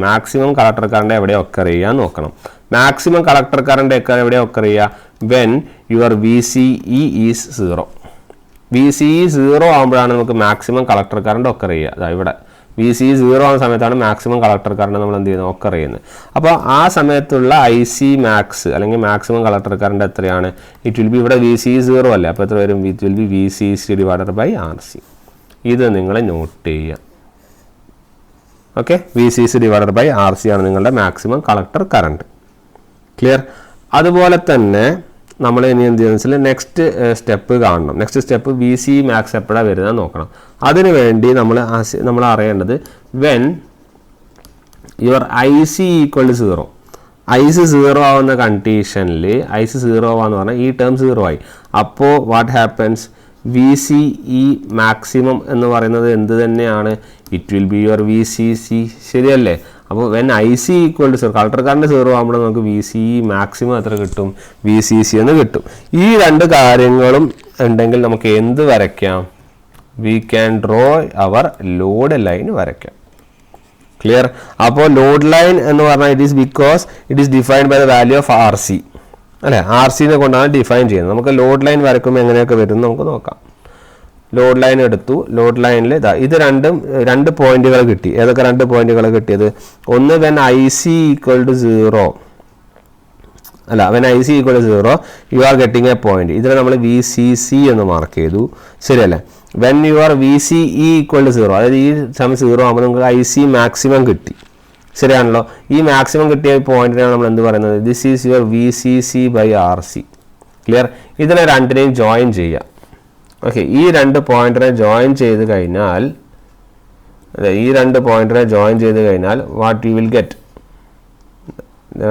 [SPEAKER 1] maximum collector current എവിടെ ഒക്കർ ചെയ്യുക നോക്കണം. മാക്സിമം കളക്ടർ കറണ്ട് എവിടെ ഒക്കർ ചെയ്യുക? When your V C E is 0. V C E 0 ആകുമ്പോഴാണ് നമുക്ക് മാക്സിമം കളക്ടർ കറണ്ട് ഒക്കർ ചെയ്യുക. അതാ ഇവിടെ വി സി 0 ആവുന്ന സമയത്താണ് മാക്സിമം കളക്ടർ കറണ്ട് നമ്മൾ എന്ത് ചെയ്യുന്നത്, ഒക്കർ ചെയ്യുന്നത്. അപ്പോൾ ആ സമയത്തുള്ള ഐ സി മാക്സ് അല്ലെങ്കിൽ മാക്സിമം കളക്ടർ കറണ്ട് എത്രയാണ്? ഇറ്റ് വിൽ ബി, ഇവിടെ വി സി 0 അല്ലേ, അപ്പോൾ എത്ര വരും? It will be V C C divided by R C. ഇത് നിങ്ങൾ നോട്ട് ചെയ്യുക. Okay, V C C divided by R C ആണ് നിങ്ങളുടെ മാക്സിമം കളക്ടർ കറണ്ട്. ക്ലിയർ? അതുപോലെ തന്നെ നമ്മൾ ഇനി എന്ത് ചെയ്യുന്നത് വെച്ചാൽ നെക്സ്റ്റ് സ്റ്റെപ്പ് കാണണം. Next step V C max എപ്പോഴാണ് വരുന്നത് നോക്കണം. അതിനു വേണ്ടി നമ്മൾ അറിയേണ്ടത്, when your I C equal to 0, I C 0 ആവുന്ന കണ്ടീഷനിൽ, ഐ സി 0 ആവാന്ന് പറഞ്ഞാൽ ഈ ടേം 0 ആയി. അപ്പോൾ what happens, V C E maximum എന്ന് പറയുന്നത് എന്ത് തന്നെയാണ്? It will be your V C C. ശരിയല്ലേ? അപ്പോൾ when I C equal to 0, collector current 0 ആകുമ്പോൾ നമുക്ക് വി സി ഇ മാക്സിമം എത്ര കിട്ടും? വി സി സി എന്ന് കിട്ടും. ഈ 2 കാര്യങ്ങളും ഉണ്ടെങ്കിൽ നമുക്ക് എന്ത് വരയ്ക്കാം? We can draw our load line വരയ്ക്കാം. ക്ലിയർ? അപ്പോൾ ലോഡ് ലൈൻ എന്ന് പറഞ്ഞാൽ it is because it is defined by the value of R C അല്ലേ. ആർ സിനെ കൊണ്ടാണ് ഡിഫൈൻ ചെയ്യുന്നത്. നമുക്ക് ലോഡ് ലൈൻ വരയ്ക്കുമ്പോൾ എങ്ങനെയൊക്കെ വരും നമുക്ക് നോക്കാം. ലോഡ് ലൈൻ എടുത്തു. ലോഡ് ലൈനിൽ ഇത് 2 പോയിന്റുകൾ കിട്ടി. ഏതൊക്കെ 2 പോയിന്റുകൾ കിട്ടിയത്? ഒന്ന് when I C equal to 0 അല്ല, when I C equal to 0 you are getting a point. ഇതിൽ നമ്മൾ വി സി സി എന്ന് മാർക്ക് ചെയ്തു. ശരിയല്ലേ? When you are V C E equal to 0, അതായത് ഈ സമയം 0 ആകുമ്പോൾ നമുക്ക് ഐ സി മാക്സിമം കിട്ടി. ശരിയാണല്ലോ? ഈ മാക്സിമം കിട്ടിയ പോയിന്റിനാണ് നമ്മൾ എന്ത് പറയുന്നത്? This is your V C C by R C. Clear? ഇതിനെ 2നെയും ജോയിൻ ചെയ്യുക. ഓക്കെ, ഈ 2 പോയിന്റിനെ ജോയിൻ ചെയ്ത് കഴിഞ്ഞാൽ, വാട്ട് യു വിൽ ഗെറ്റ്,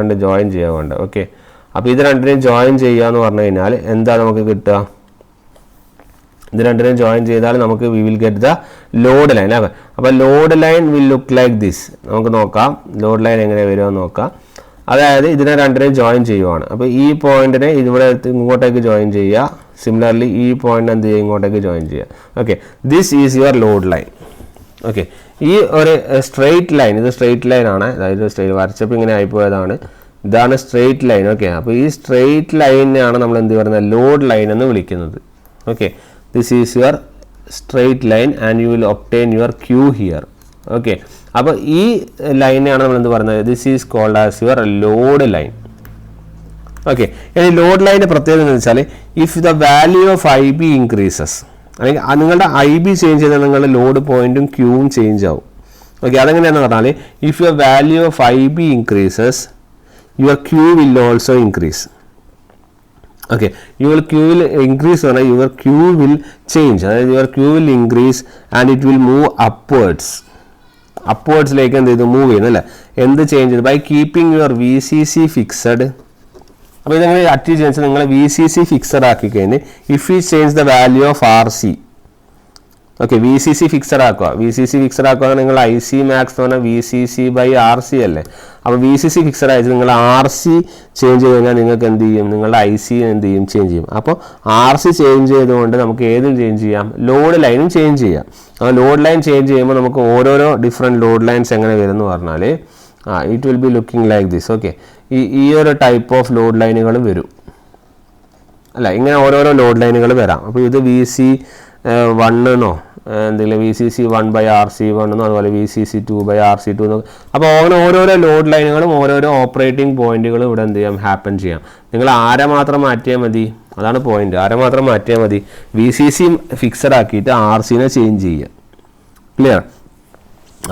[SPEAKER 1] ഇത് ജോയിൻ ചെയ്യാൻ വേണ്ട. ഓക്കെ, അപ്പോൾ ഇത് 2നെയും ജോയിൻ ചെയ്യുക എന്ന് പറഞ്ഞു കഴിഞ്ഞാൽ എന്താ നമുക്ക് കിട്ടുക? ഇത് 2നെയും ജോയിൻ ചെയ്താൽ നമുക്ക് we will get the load line. അപ്പോൾ load line will look like this. നമുക്ക് നോക്കാം ലോഡ് ലൈൻ എങ്ങനെ വരുമെന്ന് നോക്കാം. അതായത് ഇതിനെ 2നെയും ജോയിൻ ചെയ്യുവാണ്. അപ്പോൾ ഈ പോയിന്റിനെ ഇവിടെ ഇങ്ങോട്ടേക്ക് ജോയിൻ ചെയ്യുക. സിമിലർലി ഈ പോയിന്റ് എന്ത് ചെയ്യുക? ഇങ്ങോട്ടേക്ക് ജോയിൻ ചെയ്യുക. Okay, this is your load line. Okay, ഈ ഒരു സ്ട്രെയിറ്റ് ലൈൻ, ഇത് സ്ട്രെയിറ്റ് ലൈൻ ആണ്. അതായത് സ്ട്രെയിറ്റ് വരച്ചപ്പോൾ ഇങ്ങനെ ആയിപ്പോയതാണ്. ഇതാണ് സ്ട്രെയിറ്റ് ലൈൻ. ഓക്കെ, അപ്പോൾ ഈ സ്ട്രെയിറ്റ് ലൈനെയാണ് നമ്മൾ എന്ത് പറയുന്നത്, ലോഡ് ലൈൻ എന്ന് വിളിക്കുന്നത്. Okay, this is your straight line and you will obtain your Q here. Okay, അപ്പോൾ ഈ ലൈനെയാണ് നമ്മൾ എന്ത് പറയുന്നത്, this is called as your load line. Okay, ഇനി ലോഡ് ലൈൻ്റെ പ്രത്യേകത എന്ന് വെച്ചാൽ if the value of I B increases, അല്ലെങ്കിൽ നിങ്ങളുടെ ഐ ബി ചേഞ്ച് ചെയ്താൽ നിങ്ങളുടെ ലോഡ് പോയിന്റും ക്യൂവും ചേഞ്ച് ആവും. ഓക്കെ, അതെങ്ങനെയാണെന്ന് പറഞ്ഞാൽ if your value of I B increases your Q will also increase. Okay, your Q will increase പറഞ്ഞാൽ യുവർ ക്യൂ വിൽ ചേഞ്ച്, അതായത് your Q will increase and it will move അപ്വേർഡ്സിലേക്ക് എന്ത് ചെയ്തു, move ചെയ്യുന്നു അല്ലേ. എന്ത് ചേഞ്ച് ചെയ്തു, by keeping your V C C fixed. അപ്പോൾ ഇതെങ്ങനെ അച്ചീവ് ചെയ്യുന്നത്, നിങ്ങൾ വി സി സി ഫിക്സഡ് ആക്കി കഴിഞ്ഞ് if you change the value of R C. Okay, V C C fixed ആക്കുക. വി സി സി ഫിക്സഡ് ആക്കുക നിങ്ങൾ ഐ സി മാക്സ് എന്ന് പറഞ്ഞാൽ V C C by R C അല്ലേ. അപ്പോൾ വി സി സി ഫിക്സഡ് ആയിട്ട് നിങ്ങൾ ആർ സി ചേഞ്ച് ചെയ്ത് കഴിഞ്ഞാൽ നിങ്ങൾക്ക് എന്ത് ചെയ്യും, നിങ്ങളുടെ ഐ സി എന്ത് ചെയ്യും, ചേഞ്ച് ചെയ്യും. അപ്പോൾ ആർ സി ചേഞ്ച് ചെയ്തുകൊണ്ട് നമുക്ക് ഏതും ചേഞ്ച് ചെയ്യാം, ലോഡ് ലൈനും ചേഞ്ച് ചെയ്യാം. അപ്പോൾ ലോഡ് ലൈൻ ചേഞ്ച് ചെയ്യുമ്പോൾ നമുക്ക് ഓരോരോ ഡിഫറെൻറ്റ് ലോഡ് ലൈൻസ് എങ്ങനെ വരും എന്ന് പറഞ്ഞാൽ it will be looking like this. Okay, ഈ ഒരു ടൈപ്പ് ഓഫ് ലോഡ് ലൈനുകൾ വരും അല്ല, ഇങ്ങനെ ഓരോരോ ലോഡ് ലൈനുകൾ വരാം. അപ്പോൾ ഇത് വി സി 1 എന്തെങ്കിലും വി സി സി 1/RC1 അതുപോലെ വി സി സി 2/RC2. അപ്പോൾ അങ്ങനെ ഓരോരോ ലോഡ് ലൈനുകളും ഓരോരോ ഓപ്പറേറ്റിംഗ് പോയിന്റുകളും ഇവിടെ എന്ത് ചെയ്യാം, ഹാപ്പൻ ചെയ്യാം. നിങ്ങൾ ആരെ മാത്രം മാറ്റിയാൽ മതി, അതാണ് പോയിന്റ്, ആരെ മാത്രം മാറ്റിയാൽ മതി, വി സി സി ഫിക്സഡ് ആക്കിയിട്ട് ആർ സിനെ ചേഞ്ച് ചെയ്യുക. ക്ലിയർ?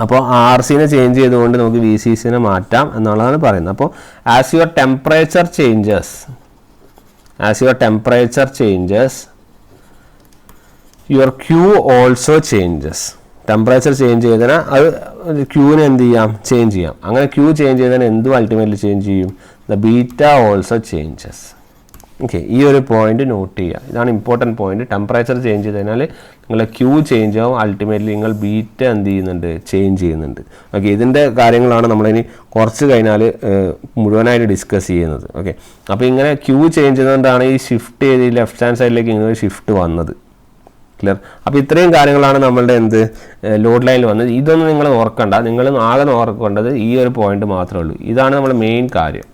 [SPEAKER 1] അപ്പോൾ ആർ സിനെ ചേഞ്ച് ചെയ്തുകൊണ്ട് നമുക്ക് വി സി സിനെ മാറ്റാം എന്നുള്ളതാണ് പറയുന്നത്. അപ്പോൾ as your temperature changes your Q also changes. Temperature change ചെയ്താൽ അത് ക്യൂവിനെ എന്ത് ചെയ്യാം, ചേഞ്ച് ചെയ്യാം. അങ്ങനെ ക്യൂ ചേഞ്ച് ചെയ്താൽ എന്തും അൾട്ടിമേറ്റ്ലി ചേഞ്ച് ചെയ്യും, the beta also changes. Okay, ഈ ഒരു പോയിന്റ് നോട്ട് ചെയ്യുക, ഇതാണ് ഇമ്പോർട്ടൻറ്റ് പോയിന്റ്. ടെമ്പറേച്ചർ ചേഞ്ച് ചെയ്ത് കഴിഞ്ഞാൽ നിങ്ങളുടെ ക്യൂ ചേഞ്ച് ആവും, അൾട്ടിമേറ്റ്ലി നിങ്ങൾ ബീറ്റ എന്ത് ചെയ്യുന്നുണ്ട്, ചേഞ്ച് ചെയ്യുന്നുണ്ട്. ഓക്കെ, ഇതിൻ്റെ കാര്യങ്ങളാണ് നമ്മളിനി കുറച്ച് കഴിഞ്ഞാൽ മുഴുവനായിട്ട് ഡിസ്കസ് ചെയ്യുന്നത്. ഓക്കെ, അപ്പോൾ ഇങ്ങനെ ക്യൂ ചേഞ്ച് ചെയ്തുകൊണ്ടാണ് ഈ ഷിഫ്റ്റ് ചെയ്ത് ലെഫ്റ്റ് ഹാൻഡ് സൈഡിലേക്ക് ഇങ്ങനെ ഷിഫ്റ്റ് വന്നത്. ക്ലിയർ? അപ്പോൾ ഇത്രയും കാര്യങ്ങളാണ് നമ്മളുടെ ലോഡ് ലൈനിൽ വന്നത്. ഇതൊന്നും നിങ്ങൾ ഓർക്കണ്ട, നിങ്ങൾ ആകെ ഓർക്കേണ്ടത് ഈ ഒരു പോയിന്റ് മാത്രമേ ഉള്ളൂ. ഇതാണ് നമ്മുടെ മെയിൻ കാര്യം.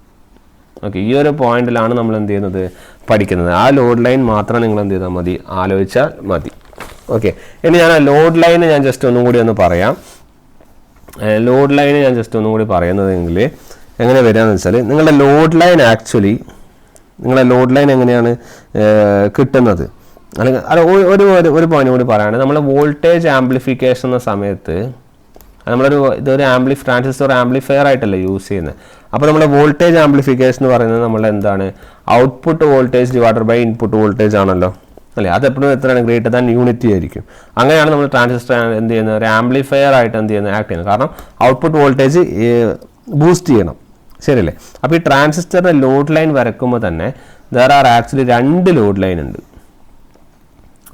[SPEAKER 1] ഓക്കെ, ഈ ഒരു പോയിന്റിലാണ് നമ്മൾ എന്ത് ചെയ്യുന്നത്, പഠിക്കുന്നത്. ആ ലോഡ് ലൈൻ മാത്രം നിങ്ങൾ എന്ത് ചെയ്താൽ മതി, ആലോചിച്ചാൽ മതി. ഓക്കെ, ഇനി ഞാൻ ആ ലോഡ് ലൈന് ഞാൻ ജസ്റ്റ് ഒന്നും കൂടി ഒന്ന് പറയാം. ലോഡ് ലൈന് ഞാൻ ജസ്റ്റ് ഒന്നും കൂടി പറയുന്നതെങ്കിൽ എങ്ങനെ വരികയെന്ന് വെച്ചാൽ നിങ്ങളുടെ ലോഡ് ലൈൻ എങ്ങനെയാണ് കിട്ടുന്നത്, അല്ലെങ്കിൽ ഒരു പോയിന്റ് കൂടി പറയുകയാണെങ്കിൽ നമ്മൾ വോൾട്ടേജ് ആംപ്ലിഫിക്കേഷൻ എന്ന സമയത്ത് ഇതൊരു ട്രാൻസിസ്റ്റർ ആംപ്ലിഫയർ ആയിട്ടല്ലേ യൂസ് ചെയ്യുന്നത്. അപ്പോൾ നമ്മുടെ വോൾട്ടേജ് ആംപ്ലിഫിക്കേഷൻ എന്ന് പറയുന്നത് നമ്മൾ എന്താണ്, output voltage divided by input voltage ആണല്ലോ അല്ലേ. അതെപ്പോഴും എത്രയാണ്, ഗ്രേറ്റർ ദാൻ യൂണിറ്റി ആയിരിക്കും. അങ്ങനെയാണ് നമ്മൾ ട്രാൻസിസ്റ്റർ എന്ത് ചെയ്യുന്നത്, ഒരു ആംപ്ലിഫയർ ആയിട്ട് എന്ത് ചെയ്യുന്നത്, ആക്ട് ചെയ്യുന്നത്. കാരണം ഔട്ട്പുട്ട് വോൾട്ടേജ് ബൂസ്റ്റ് ചെയ്യണം, ശരിയല്ലേ. അപ്പോൾ ഈ ട്രാൻസിസ്റ്ററിൻ്റെ ലോഡ് ലൈൻ വരയ്ക്കുമ്പോൾ തന്നെ there are actually 2 load line ഉണ്ട്.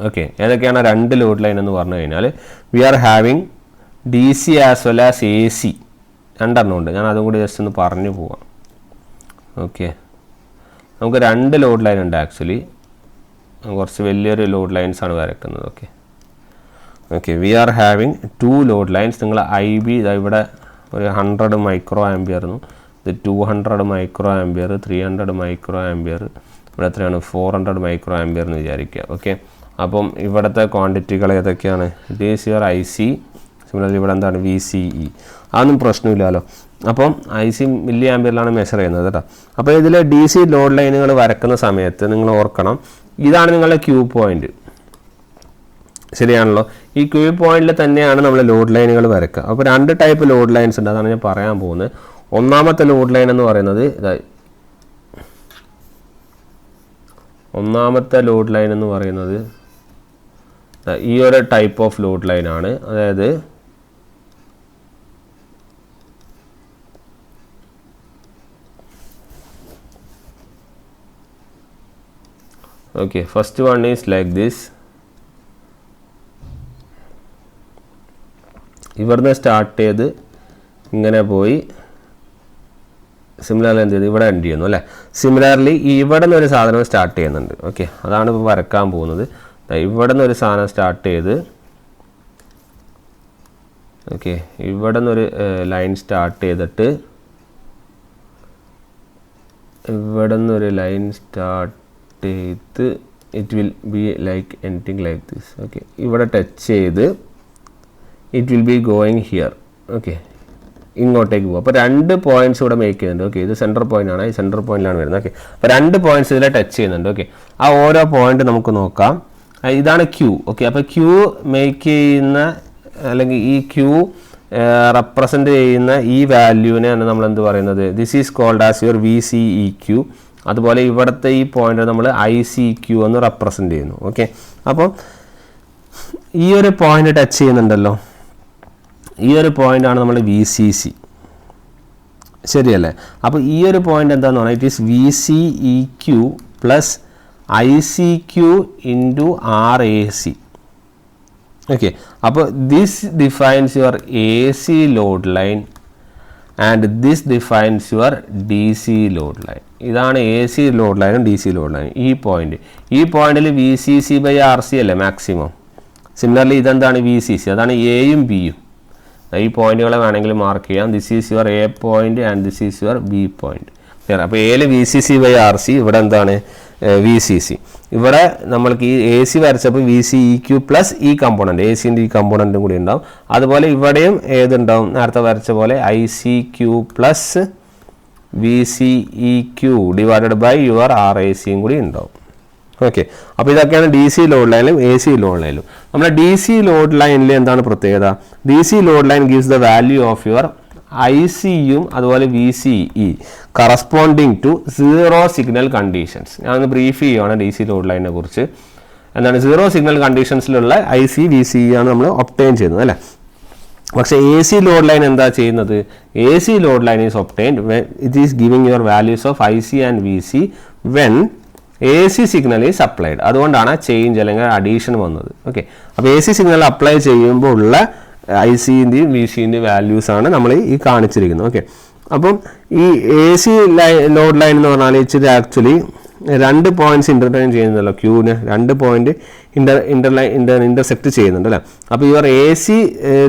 [SPEAKER 1] ഓക്കെ, ഏതൊക്കെയാണ് 2 ലോഡ് ലൈൻ എന്ന് പറഞ്ഞു കഴിഞ്ഞാൽ we are having D C as well as A C, 2 എണ്ണം ഉണ്ട്. ഞാൻ അതും കൂടി ജസ്റ്റ് ഒന്ന് പറഞ്ഞു പോവാം. ഓക്കെ, നമുക്ക് 2 ലോഡ് ലൈൻ ഉണ്ട്. ആക്ച്വലി കുറച്ച് വലിയൊരു ലോഡ് ലൈൻസ് ആണ് വരയ്ക്കുന്നത്. Okay, we are having 2 load lines. നിങ്ങൾ ഐ ബി ഇവിടെ ഒരു 100 മൈക്രോ ആംബിയർന്നു, ഇത് 200 മൈക്രോ ആംബിയർ, 300 മൈക്രോ ആംബിയർ, ഇവിടെ എത്രയാണ് 400 മൈക്രോ ആംബിയർ എന്ന് വിചാരിക്കുക. ഓക്കെ, അപ്പം ഇവിടുത്തെ ക്വാണ്ടിറ്റികൾ ഏതൊക്കെയാണ്, it is your I C, similarly ഇവിടെ എന്താണ് വി സി ഇ, അതൊന്നും പ്രശ്നമില്ലല്ലോ. അപ്പം ഐ സി മില്ലി ആംബിയറിലാണ് മെഷർ ചെയ്യുന്നത് കേട്ടോ. അപ്പോൾ ഇതിൽ ഡി സി ലോഡ് ലൈനുകൾ വരക്കുന്ന സമയത്ത് നിങ്ങൾ ഓർക്കണം, ഇതാണ് നിങ്ങളുടെ ക്യൂ പോയിന്റ്, ശരിയാണല്ലോ. ഈ ക്യൂ പോയിന്റിൽ തന്നെയാണ് നമ്മൾ ലോഡ് ലൈനുകൾ വരക്കുക. അപ്പോൾ 2 ടൈപ്പ് ലോഡ് ലൈൻസ് ഉണ്ട്, അതാണ് ഞാൻ പറയാൻ പോകുന്നത്. ഒന്നാമത്തെ ലോഡ് ലൈൻ എന്ന് പറയുന്നത് ഈ ഒരു ടൈപ്പ് ഓഫ് ലോഡ് ലൈനാണ്. അതായത് okay, first one is like this. ഇവിടുന്ന് സ്റ്റാർട്ട് ചെയ്ത് ഇങ്ങനെ പോയി സിമിലർലി എന്ത് ചെയ്തു, ഇവിടെ എൻഡ് ചെയ്യുന്നു അല്ലേ. സിമിലർലി ഇവിടെ നിന്ന് ഒരു സാധനം സ്റ്റാർട്ട് ചെയ്യുന്നുണ്ട്. ഓക്കെ, അതാണ് ഇപ്പോൾ വരക്കാൻ പോകുന്നത്. ഇവിടെ നിന്ന് ഒരു സാധനം സ്റ്റാർട്ട് ചെയ്ത്, ഓക്കെ, ഇവിടെ നിന്നൊരു ലൈൻ സ്റ്റാർട്ട് ചെയ്തിട്ട് ഇവിടെ നിന്നൊരു ലൈൻ സ്റ്റാർട്ട് ചെയ്ത് it will be like anything like this. Okay, ഇവിടെ ടച്ച് ചെയ്ത് it will be going here. Okay, ഇങ്ങോട്ടേക്ക് പോകും. അപ്പോൾ 2 പോയിന്റ്സ് ഇവിടെ മേക്ക് ചെയ്യുന്നുണ്ട്. ഓക്കെ, ഇത് സെൻറ്റർ പോയിന്റ് ആണ്, ഈ സെൻറ്റർ പോയിന്റിലാണ് വരുന്നത്. ഓക്കെ, അപ്പോൾ 2 പോയിന്റ്സ് ഇതിലെ ടച്ച് ചെയ്യുന്നുണ്ട്. ഓക്കെ, ആ ഓരോ പോയിന്റ് നമുക്ക് നോക്കാം. ഇതാണ് ക്യൂ. ഓക്കെ, അപ്പോൾ ക്യൂ മേക്ക് ചെയ്യുന്ന അല്ലെങ്കിൽ ഈ ക്യൂ റെപ്രസെൻ്റ് ചെയ്യുന്ന ഈ വാല്യൂവിനെയാണ് നമ്മൾ എന്ത് പറയുന്നത്, this is called as your VCEQ. അതുപോലെ ഇവിടുത്തെ ഈ പോയിന്റ് നമ്മൾ ICQ എന്ന് റെപ്രസെൻ്റ് ചെയ്യുന്നു. ഓക്കെ, അപ്പോൾ ഈ ഒരു പോയിന്റ് ടച്ച് ചെയ്യുന്നുണ്ടല്ലോ, ഈ ഒരു പോയിൻ്റാണ് നമ്മൾ VCC, ശരിയല്ലേ? അപ്പോൾ ഈ ഒരു പോയിന്റ് എന്താണെന്ന് പറഞ്ഞാൽ it is VCEQ plus ICQ into RAC. Okay, അപ്പോൾ this defines your AC load line and this defines your DC load line. ഇതാണ് AC ലോഡ് ലൈനും DC ലോഡ് ലൈനും. ഈ പോയിന്റിൽ VCC/RC അല്ലേ മാക്സിമം. സിമിലർലി ഇതെന്താണ് VCC, അതാണ് എയും ബിയും. ഈ പോയിന്റുകളെ വേണമെങ്കിൽ മാർക്ക് ചെയ്യാം. This is your A point and this is your B point. അപ്പോൾ എയിൽ VCC/RC, ഇവിടെ എന്താണ് VCC. ഇവിടെ നമ്മൾക്ക് ഈ AC വരച്ചപ്പോൾ VCEQ പ്ലസ് ഈ കമ്പോണൻറ്റ്, ACൻ്റെ ഈ കമ്പോണൻറ്റും കൂടി ഉണ്ടാവും. അതുപോലെ ഇവിടെയും ഏതുണ്ടാവും, നേരത്തെ വരച്ച പോലെ ICQ plus VCEQ divided by your RACയും കൂടി ഉണ്ടാവും. ഓക്കെ, അപ്പോൾ ഇതൊക്കെയാണ് DC ലോഡ് ലൈനിലും AC ലോഡ് ലൈനിലും. നമ്മുടെ DC ലോഡ് ലൈനിൽ എന്താണ് പ്രത്യേകത? DC load line gives the value of your ICയും അതുപോലെ VCE corresponding to 0 signal conditions. ഞാനൊന്ന് ബ്രീഫ് ചെയ്യുകയാണ് DC ലോഡ് ലൈനിനെ കുറിച്ച്. എന്താണ് 0 സിഗ്നൽ കണ്ടീഷൻസിലുള്ള IC VCE ആണ് നമ്മൾ ഒബ്റ്റെയിൻ ചെയ്യുന്നത് അല്ലേ. പക്ഷേ AC ലോഡ് ലൈൻ എന്താ ചെയ്യുന്നത്? AC load line is obtained when it is giving your values of IC and VC when AC signal is applied. അതുകൊണ്ടാണ് ചേഞ്ച് അല്ലെങ്കിൽ അഡീഷൻ വന്നത്. ഓക്കെ, അപ്പോൾ AC സിഗ്നൽ അപ്ലൈ ചെയ്യുമ്പോൾ ഉള്ള ICൻ്റെയും VCൻ്റെയും വാല്യൂസാണ് നമ്മൾ ഈ കാണിച്ചിരിക്കുന്നത്. ഓക്കെ, അപ്പം ഈ AC ലോഡ് ലൈൻ എന്ന് പറഞ്ഞാൽ ഇച്ചിരി ആക്ച്വലി 2 പോയിന്റ്സ് ഇൻ്റർടൈൻ ചെയ്യുന്നല്ലോ. ക്യൂവിന് 2 പോയിന്റ് ഇൻ്റർസെക്റ്റ് ചെയ്യുന്നുണ്ട് അല്ലേ. അപ്പോൾ ഇവർ AC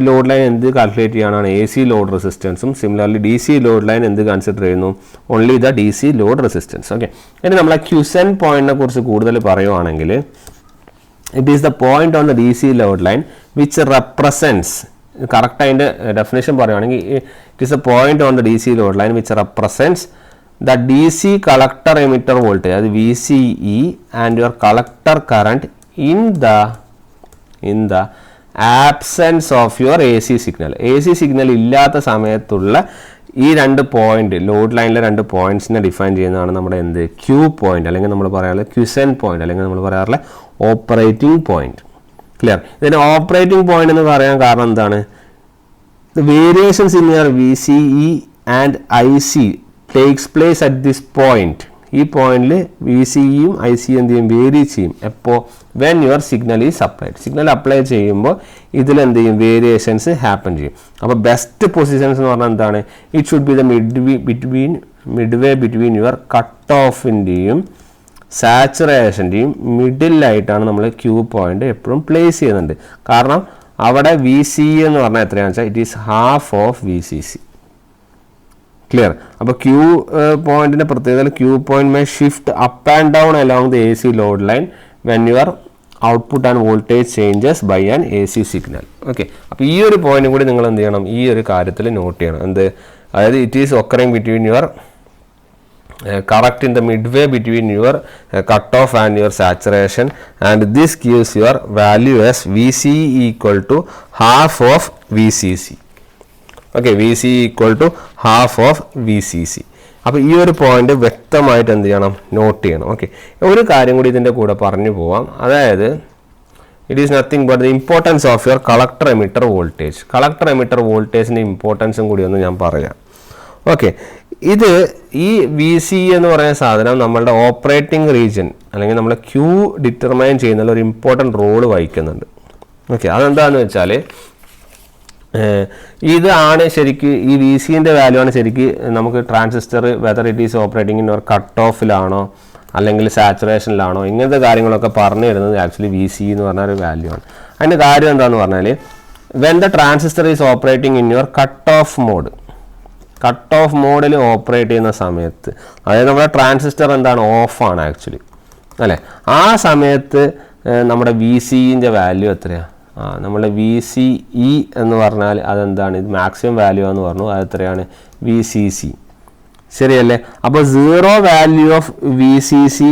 [SPEAKER 1] ലോഡ് ലൈൻ എന്ത് കാൽക്കുലേറ്റ് ചെയ്യാനാണ്? AC ലോഡ് റെസിസ്റ്റൻസും. സിമിലർലി DC ലോഡ് ലൈൻ എന്ത് കൺസിഡർ ചെയ്യുന്നു? Only the DC load resistance. Okay, ഇനി നമ്മളെ ക്യുസെൻ പോയിന്റിനെ കുറിച്ച് കൂടുതൽ പറയുവാണെങ്കിൽ it is the point on the DC load line which represents, correct അതിൻ്റെ ഡെഫിനേഷൻ പറയുകയാണെങ്കിൽ it is A point on the DC load line which represents the DC collector emitter voltage, that is VCE, and your collector current in the absence of your AC signal. AC signal ഇല്ലാത്ത സമയത്തുള്ള ഈ 2 point load ലൈനിലെ 2 പോയിന്റ്സിനെ define ചെയ്യുന്നതാണ് നമ്മുടെ എന്ത് Q point, അല്ലെങ്കിൽ നമ്മൾ പറയാറുള്ള ക്യുസെൻ പോയിന്റ്, അല്ലെങ്കിൽ നമ്മൾ പറയാറുള്ള ഓപ്പറേറ്റിംഗ് പോയിന്റ്. ക്ലിയർ? ഇതിന് ഓപ്പറേറ്റിംഗ് പോയിന്റ് എന്ന് പറയാൻ കാരണം എന്താണ്? The variations in your VCE and IC takes place at this point. ഈ പോയിന്റിൽ VCEയും ICയും എന്ത് ചെയ്യും? വേരി ചെയ്യും. എപ്പോൾ? When your signal is applied. Signal apply ചെയ്യുമ്പോൾ ഇതിലെന്ത് ചെയ്യും? വേരിയേഷൻസ് ഹാപ്പൻ ചെയ്യും. അപ്പോൾ ബെസ്റ്റ് പൊസിഷൻസ് എന്ന് പറഞ്ഞാൽ എന്താണ്? It should be the midway between your cut ഓഫിൻ്റെയും സാച്ചുറേഷൻ്റെയും മിഡിലായിട്ടാണ് നമ്മൾ ക്യൂ പോയിന്റ് എപ്പോഴും പ്ലേസ് ചെയ്യുന്നുണ്ട്. കാരണം അവിടെ VCE എന്ന് പറഞ്ഞാൽ എത്രയാണെന്ന് വെച്ചാൽ it is half of VCC. Clear? അപ്പോൾ ക്യൂ പോയിന്റിൻ്റെ പ്രത്യേകത, Q point may shift up and down along the AC load line when your output and voltage changes by an AC signal. Okay, അപ്പോൾ ഈ ഒരു പോയിന്റും കൂടി നിങ്ങൾ എന്ത് ചെയ്യണം? ഈ ഒരു കാര്യത്തിൽ നോട്ട് ചെയ്യണം. എന്ത്? അതായത് it is occurring between your correct in the midway between your cutoff and your saturation, and this gives your value as VCE equal to half of VCC. Okay, VCE equal to half of VCC. അപ്പോൾ ഈ ഒരു point വ്യക്തമായിട്ട് എന്ത് ചെയ്യണം? Not ചെയ്യണം. Okay, ഒരു കാര്യം കൂടി ഇതിൻ്റെ കൂടെ പറഞ്ഞു പോവാം. അതായത് it is nothing but the importance of your collector emitter voltage. Collector emitter വോൾട്ടേജിൻ്റെ ഇമ്പോർട്ടൻസും കൂടി ഒന്ന് ഞാൻ പറയാം. ഓക്കെ, ഇത് ഈ VCE എന്ന് പറയുന്ന സാധനം നമ്മളുടെ ഓപ്പറേറ്റിംഗ് റീജിയൻ അല്ലെങ്കിൽ നമ്മൾ ക്യൂ ഡിറ്റർമൈൻ ചെയ്യുന്നതിൽ ഒരു ഇമ്പോർട്ടൻറ്റ് റോള് വഹിക്കുന്നുണ്ട്. ഓക്കെ, അതെന്താണെന്ന് വെച്ചാൽ ഇതാണ് ശരിക്ക് ഈ VCൻ്റെ വാല്യൂ ആണ് ശരിക്ക് നമുക്ക് transistor whether it is operating in ഒരു കട്ട് ഓഫിലാണോ അല്ലെങ്കിൽ സാച്ചുറേഷനിലാണോ ഇങ്ങനത്തെ കാര്യങ്ങളൊക്കെ പറഞ്ഞു തരുന്നത് ആക്ച്വലി VCE എന്ന് പറഞ്ഞ ഒരു വാല്യൂ ആണ്. അതിൻ്റെ കാര്യം എന്താണെന്ന് പറഞ്ഞാൽ when the transistor is operating in your cut off mode, cut off മോഡിൽ ഓപ്പറേറ്റ് ചെയ്യുന്ന സമയത്ത്, അതായത് നമ്മുടെ ട്രാൻസിസ്റ്റർ എന്താണ്, ഓഫാണ് ആക്ച്വലി അല്ലേ. ആ സമയത്ത് നമ്മുടെ വി സിൻ്റെ വാല്യൂ എത്രയാണ്? നമ്മുടെ വി സി ഇ എന്ന് പറഞ്ഞാൽ അതെന്താണ്, ഇത് മാക്സിമം വാല്യൂ എന്ന് പറഞ്ഞു, അത് എത്രയാണ്, വി സി സി, ശരിയല്ലേ. അപ്പോൾ 0 value of V C C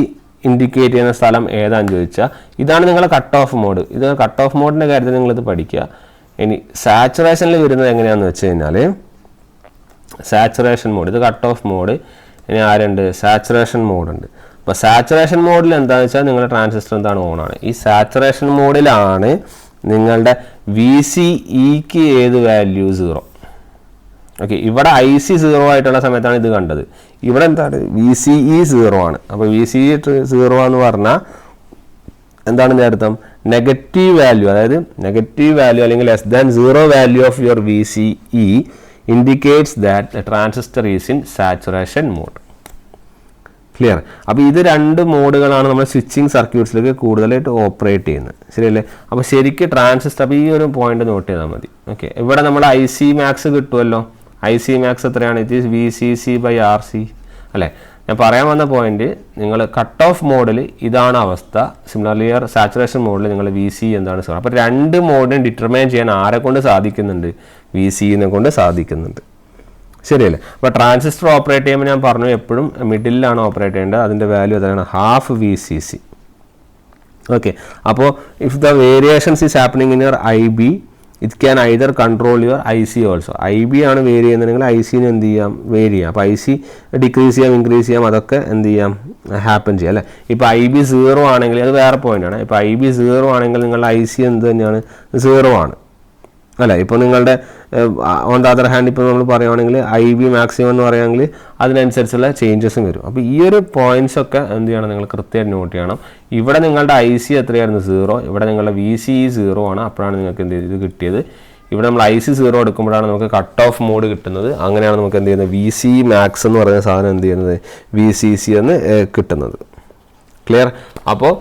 [SPEAKER 1] indicate ചെയ്യുന്ന സ്ഥലം ഏതാണെന്ന് ചോദിച്ചാൽ ഇതാണ് നിങ്ങളുടെ കട്ട് ഓഫ് മോഡ്. ഇത് കട്ട് ഓഫ് മോഡിൻ്റെ കാര്യത്തിൽ നിങ്ങളിത് പഠിക്കുക. ഇനി സാച്ചുറേഷനിൽ വരുന്നത് എങ്ങനെയാണെന്ന് വെച്ച് കഴിഞ്ഞാൽ സാച്ചുറേഷൻ മോഡ്, ഇത് കട്ട് ഓഫ് മോഡ്. ഇനി ആരുണ്ട്, സാച്ചുറേഷൻ മോഡുണ്ട്. അപ്പോൾ സാച്ചുറേഷൻ മോഡിൽ എന്താണെന്ന് വെച്ചാൽ നിങ്ങളുടെ ട്രാൻസിസ്റ്റർ എന്താണ്, ഓണാണ്. ഈ സാച്ചുറേഷൻ മോഡിലാണ് നിങ്ങളുടെ വി സി ഇക്ക് ഏത് വാല്യൂ, 0. ഓക്കെ, ഇവിടെ ഐ സി 0 ആയിട്ടുള്ള സമയത്താണ് ഇത് കണ്ടത്. ഇവിടെ എന്താണ്, വി സി ഇ 0 ആണ്. അപ്പോൾ വി സി ഇ 0 എന്ന് പറഞ്ഞാൽ എന്താണെന്ന് അർത്ഥം, നെഗറ്റീവ് വാല്യൂ, അതായത് നെഗറ്റീവ് വാല്യൂ അല്ലെങ്കിൽ less than 0 value of your V C E indicates that the transistor is in saturation mode. Clear. അപ്പോൾ ഇത് 2 മോഡുകളാണ് നമ്മൾ സ്വിച്ചിങ് സർക്യൂട്ട്സിലേക്ക് കൂടുതലായിട്ട് ഓപ്പറേറ്റ് ചെയ്യുന്നത്, ശരിയല്ലേ. അപ്പോൾ ശരിക്കും ട്രാൻസിസ്റ്റർ, അപ്പോൾ ഈ ഒരു പോയിന്റ് നോട്ട് ചെയ്താൽ മതി. ഓക്കെ, ഇവിടെ നമ്മൾ ഐ സി മാക്സ് കിട്ടുമല്ലോ. ഐ സി മാക്സ് എത്രയാണ്, it is V C C by R C അല്ലേ. ഞാൻ പറയാൻ വന്ന പോയിന്റ്, നിങ്ങൾ കട്ട് ഓഫ് മോഡിൽ ഇതാണ് അവസ്ഥ, സിമിലർലി സാച്ചുറേഷൻ മോഡിൽ നിങ്ങൾ വി സി എന്താണ്. അപ്പോൾ 2 മോഡിനെ ഡിറ്റർമൈൻ ചെയ്യാൻ ആരെ കൊണ്ട് സാധിക്കുന്നുണ്ട്, വി സിനെ കൊണ്ട് സാധിക്കുന്നുണ്ട്, ശരിയല്ലേ. അപ്പോൾ ട്രാൻസിസ്റ്റർ ഓപ്പറേറ്റ് ചെയ്യുമ്പോൾ ഞാൻ പറഞ്ഞു എപ്പോഴും മിഡിലാണ് ഓപ്പറേറ്റ് ചെയ്യേണ്ടത്. അതിൻ്റെ വാല്യൂ അതാണ് half V C C. Okay, അപ്പോൾ if the variations is happening in your I B, it can either control your I C also. I B ആണ് വേരി ചെയ്യുന്നുണ്ടെങ്കിൽ ഐ സിന് എന്ത് ചെയ്യാം, വേരി ചെയ്യാം. അപ്പോൾ ഐ സി ഡിക്രീസ് ചെയ്യാം, ഇൻക്രീസ് ചെയ്യാം, അതൊക്കെ എന്ത് ചെയ്യാം, ഹാപ്പൻ ചെയ്യാം അല്ലേ. ഇപ്പോൾ ഐ ബി 0 ആണെങ്കിൽ അത് വേറെ പോയിൻ്റാണ്. ഇപ്പോൾ ഐ ബി 0 ആണെങ്കിൽ നിങ്ങളുടെ ഐ സി എന്ത് തന്നെയാണ്, 0 ആണ് അല്ല. ഇപ്പോൾ നിങ്ങളുടെ ഓൺ ദ അതർ ഹാൻഡ് ഇപ്പോൾ നമ്മൾ പറയുകയാണെങ്കിൽ ഐ ബി മാക്സിമം എന്ന് പറയുകയാണെങ്കിൽ അതിനനുസരിച്ചുള്ള ചേഞ്ചസും വരും. അപ്പോൾ ഈ ഒരു പോയിന്റ്സ് ഒക്കെ എന്ത് ചെയ്യണം, നിങ്ങൾ കൃത്യമായിട്ട് നോട്ട് ചെയ്യണം. ഇവിടെ നിങ്ങളുടെ ഐ സി എത്രയായിരുന്നു, 0. ഇവിടെ നിങ്ങളുടെ വി സി 0 ആണ്. അപ്പോഴാണ് നിങ്ങൾക്ക് എന്ത് ചെയ്ത് കിട്ടിയത്. ഇവിടെ നമ്മൾ ഐ സി 0 എടുക്കുമ്പോഴാണ് നമുക്ക് കട്ട് ഓഫ് മോഡ് കിട്ടുന്നത്. അങ്ങനെയാണ് നമുക്ക് എന്ത് ചെയ്യുന്നത്, വി സി മാക്സ് എന്ന് പറയുന്ന സാധനം എന്ത് ചെയ്യുന്നത്, വി സി സി എന്ന് കിട്ടുന്നത്. ക്ലിയർ. അപ്പോൾ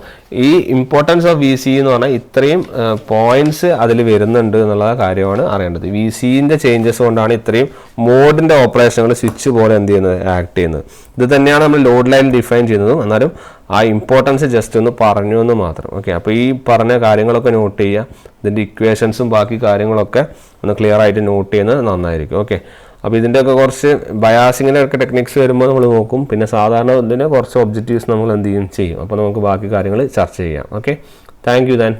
[SPEAKER 1] ഈ ഇമ്പോർട്ടൻസ് ഓഫ് വി സി എന്ന് പറഞ്ഞാൽ ഇത്രയും പോയിന്റ്സ് അതിൽ വരുന്നുണ്ട് എന്നുള്ള കാര്യമാണ് അറിയേണ്ടത്. വി സിൻ്റെ ചേഞ്ചസ് കൊണ്ടാണ് ഇത്രയും മോഡിൻ്റെ ഓപ്പറേഷനുകൾ സ്വിച്ച് പോലെ എന്ത് ചെയ്യുന്നത്, ആക്ട് ചെയ്യുന്നത്. ഇത് തന്നെയാണ് നമ്മൾ ലോഡ് ലൈൻ ഡിഫൈൻ ചെയ്യുന്നതും. എന്നാലും ആ ഇമ്പോർട്ടൻസ് ജസ്റ്റ് ഒന്ന് പറഞ്ഞു എന്ന് മാത്രം. ഓക്കെ, അപ്പോൾ ഈ പറഞ്ഞ കാര്യങ്ങളൊക്കെ നോട്ട് ചെയ്യുക. ഇതിൻ്റെ ഇക്വേഷൻസും ബാക്കി കാര്യങ്ങളൊക്കെ ഒന്ന് ക്ലിയർ ആയിട്ട് നോട്ട് ചെയ്യുന്നത് നന്നായിരിക്കും. ഓക്കെ, അപ്പോൾ ഇതിൻ്റെയൊക്കെ കുറച്ച് ബയാസിങ്ങിൻ്റെ ഒക്കെ ടെക്നിക്സ് വരുമ്പോൾ നമ്മൾ നോക്കും. പിന്നെ സാധാരണ ഇതിൻ്റെ കുറച്ച് ഒബ്ജക്റ്റീവ്സ് നമ്മൾ എന്ത് ചെയ്യും. അപ്പോൾ നമുക്ക് ബാക്കി കാര്യങ്ങൾ ചർച്ച ചെയ്യാം. Okay, thank you than.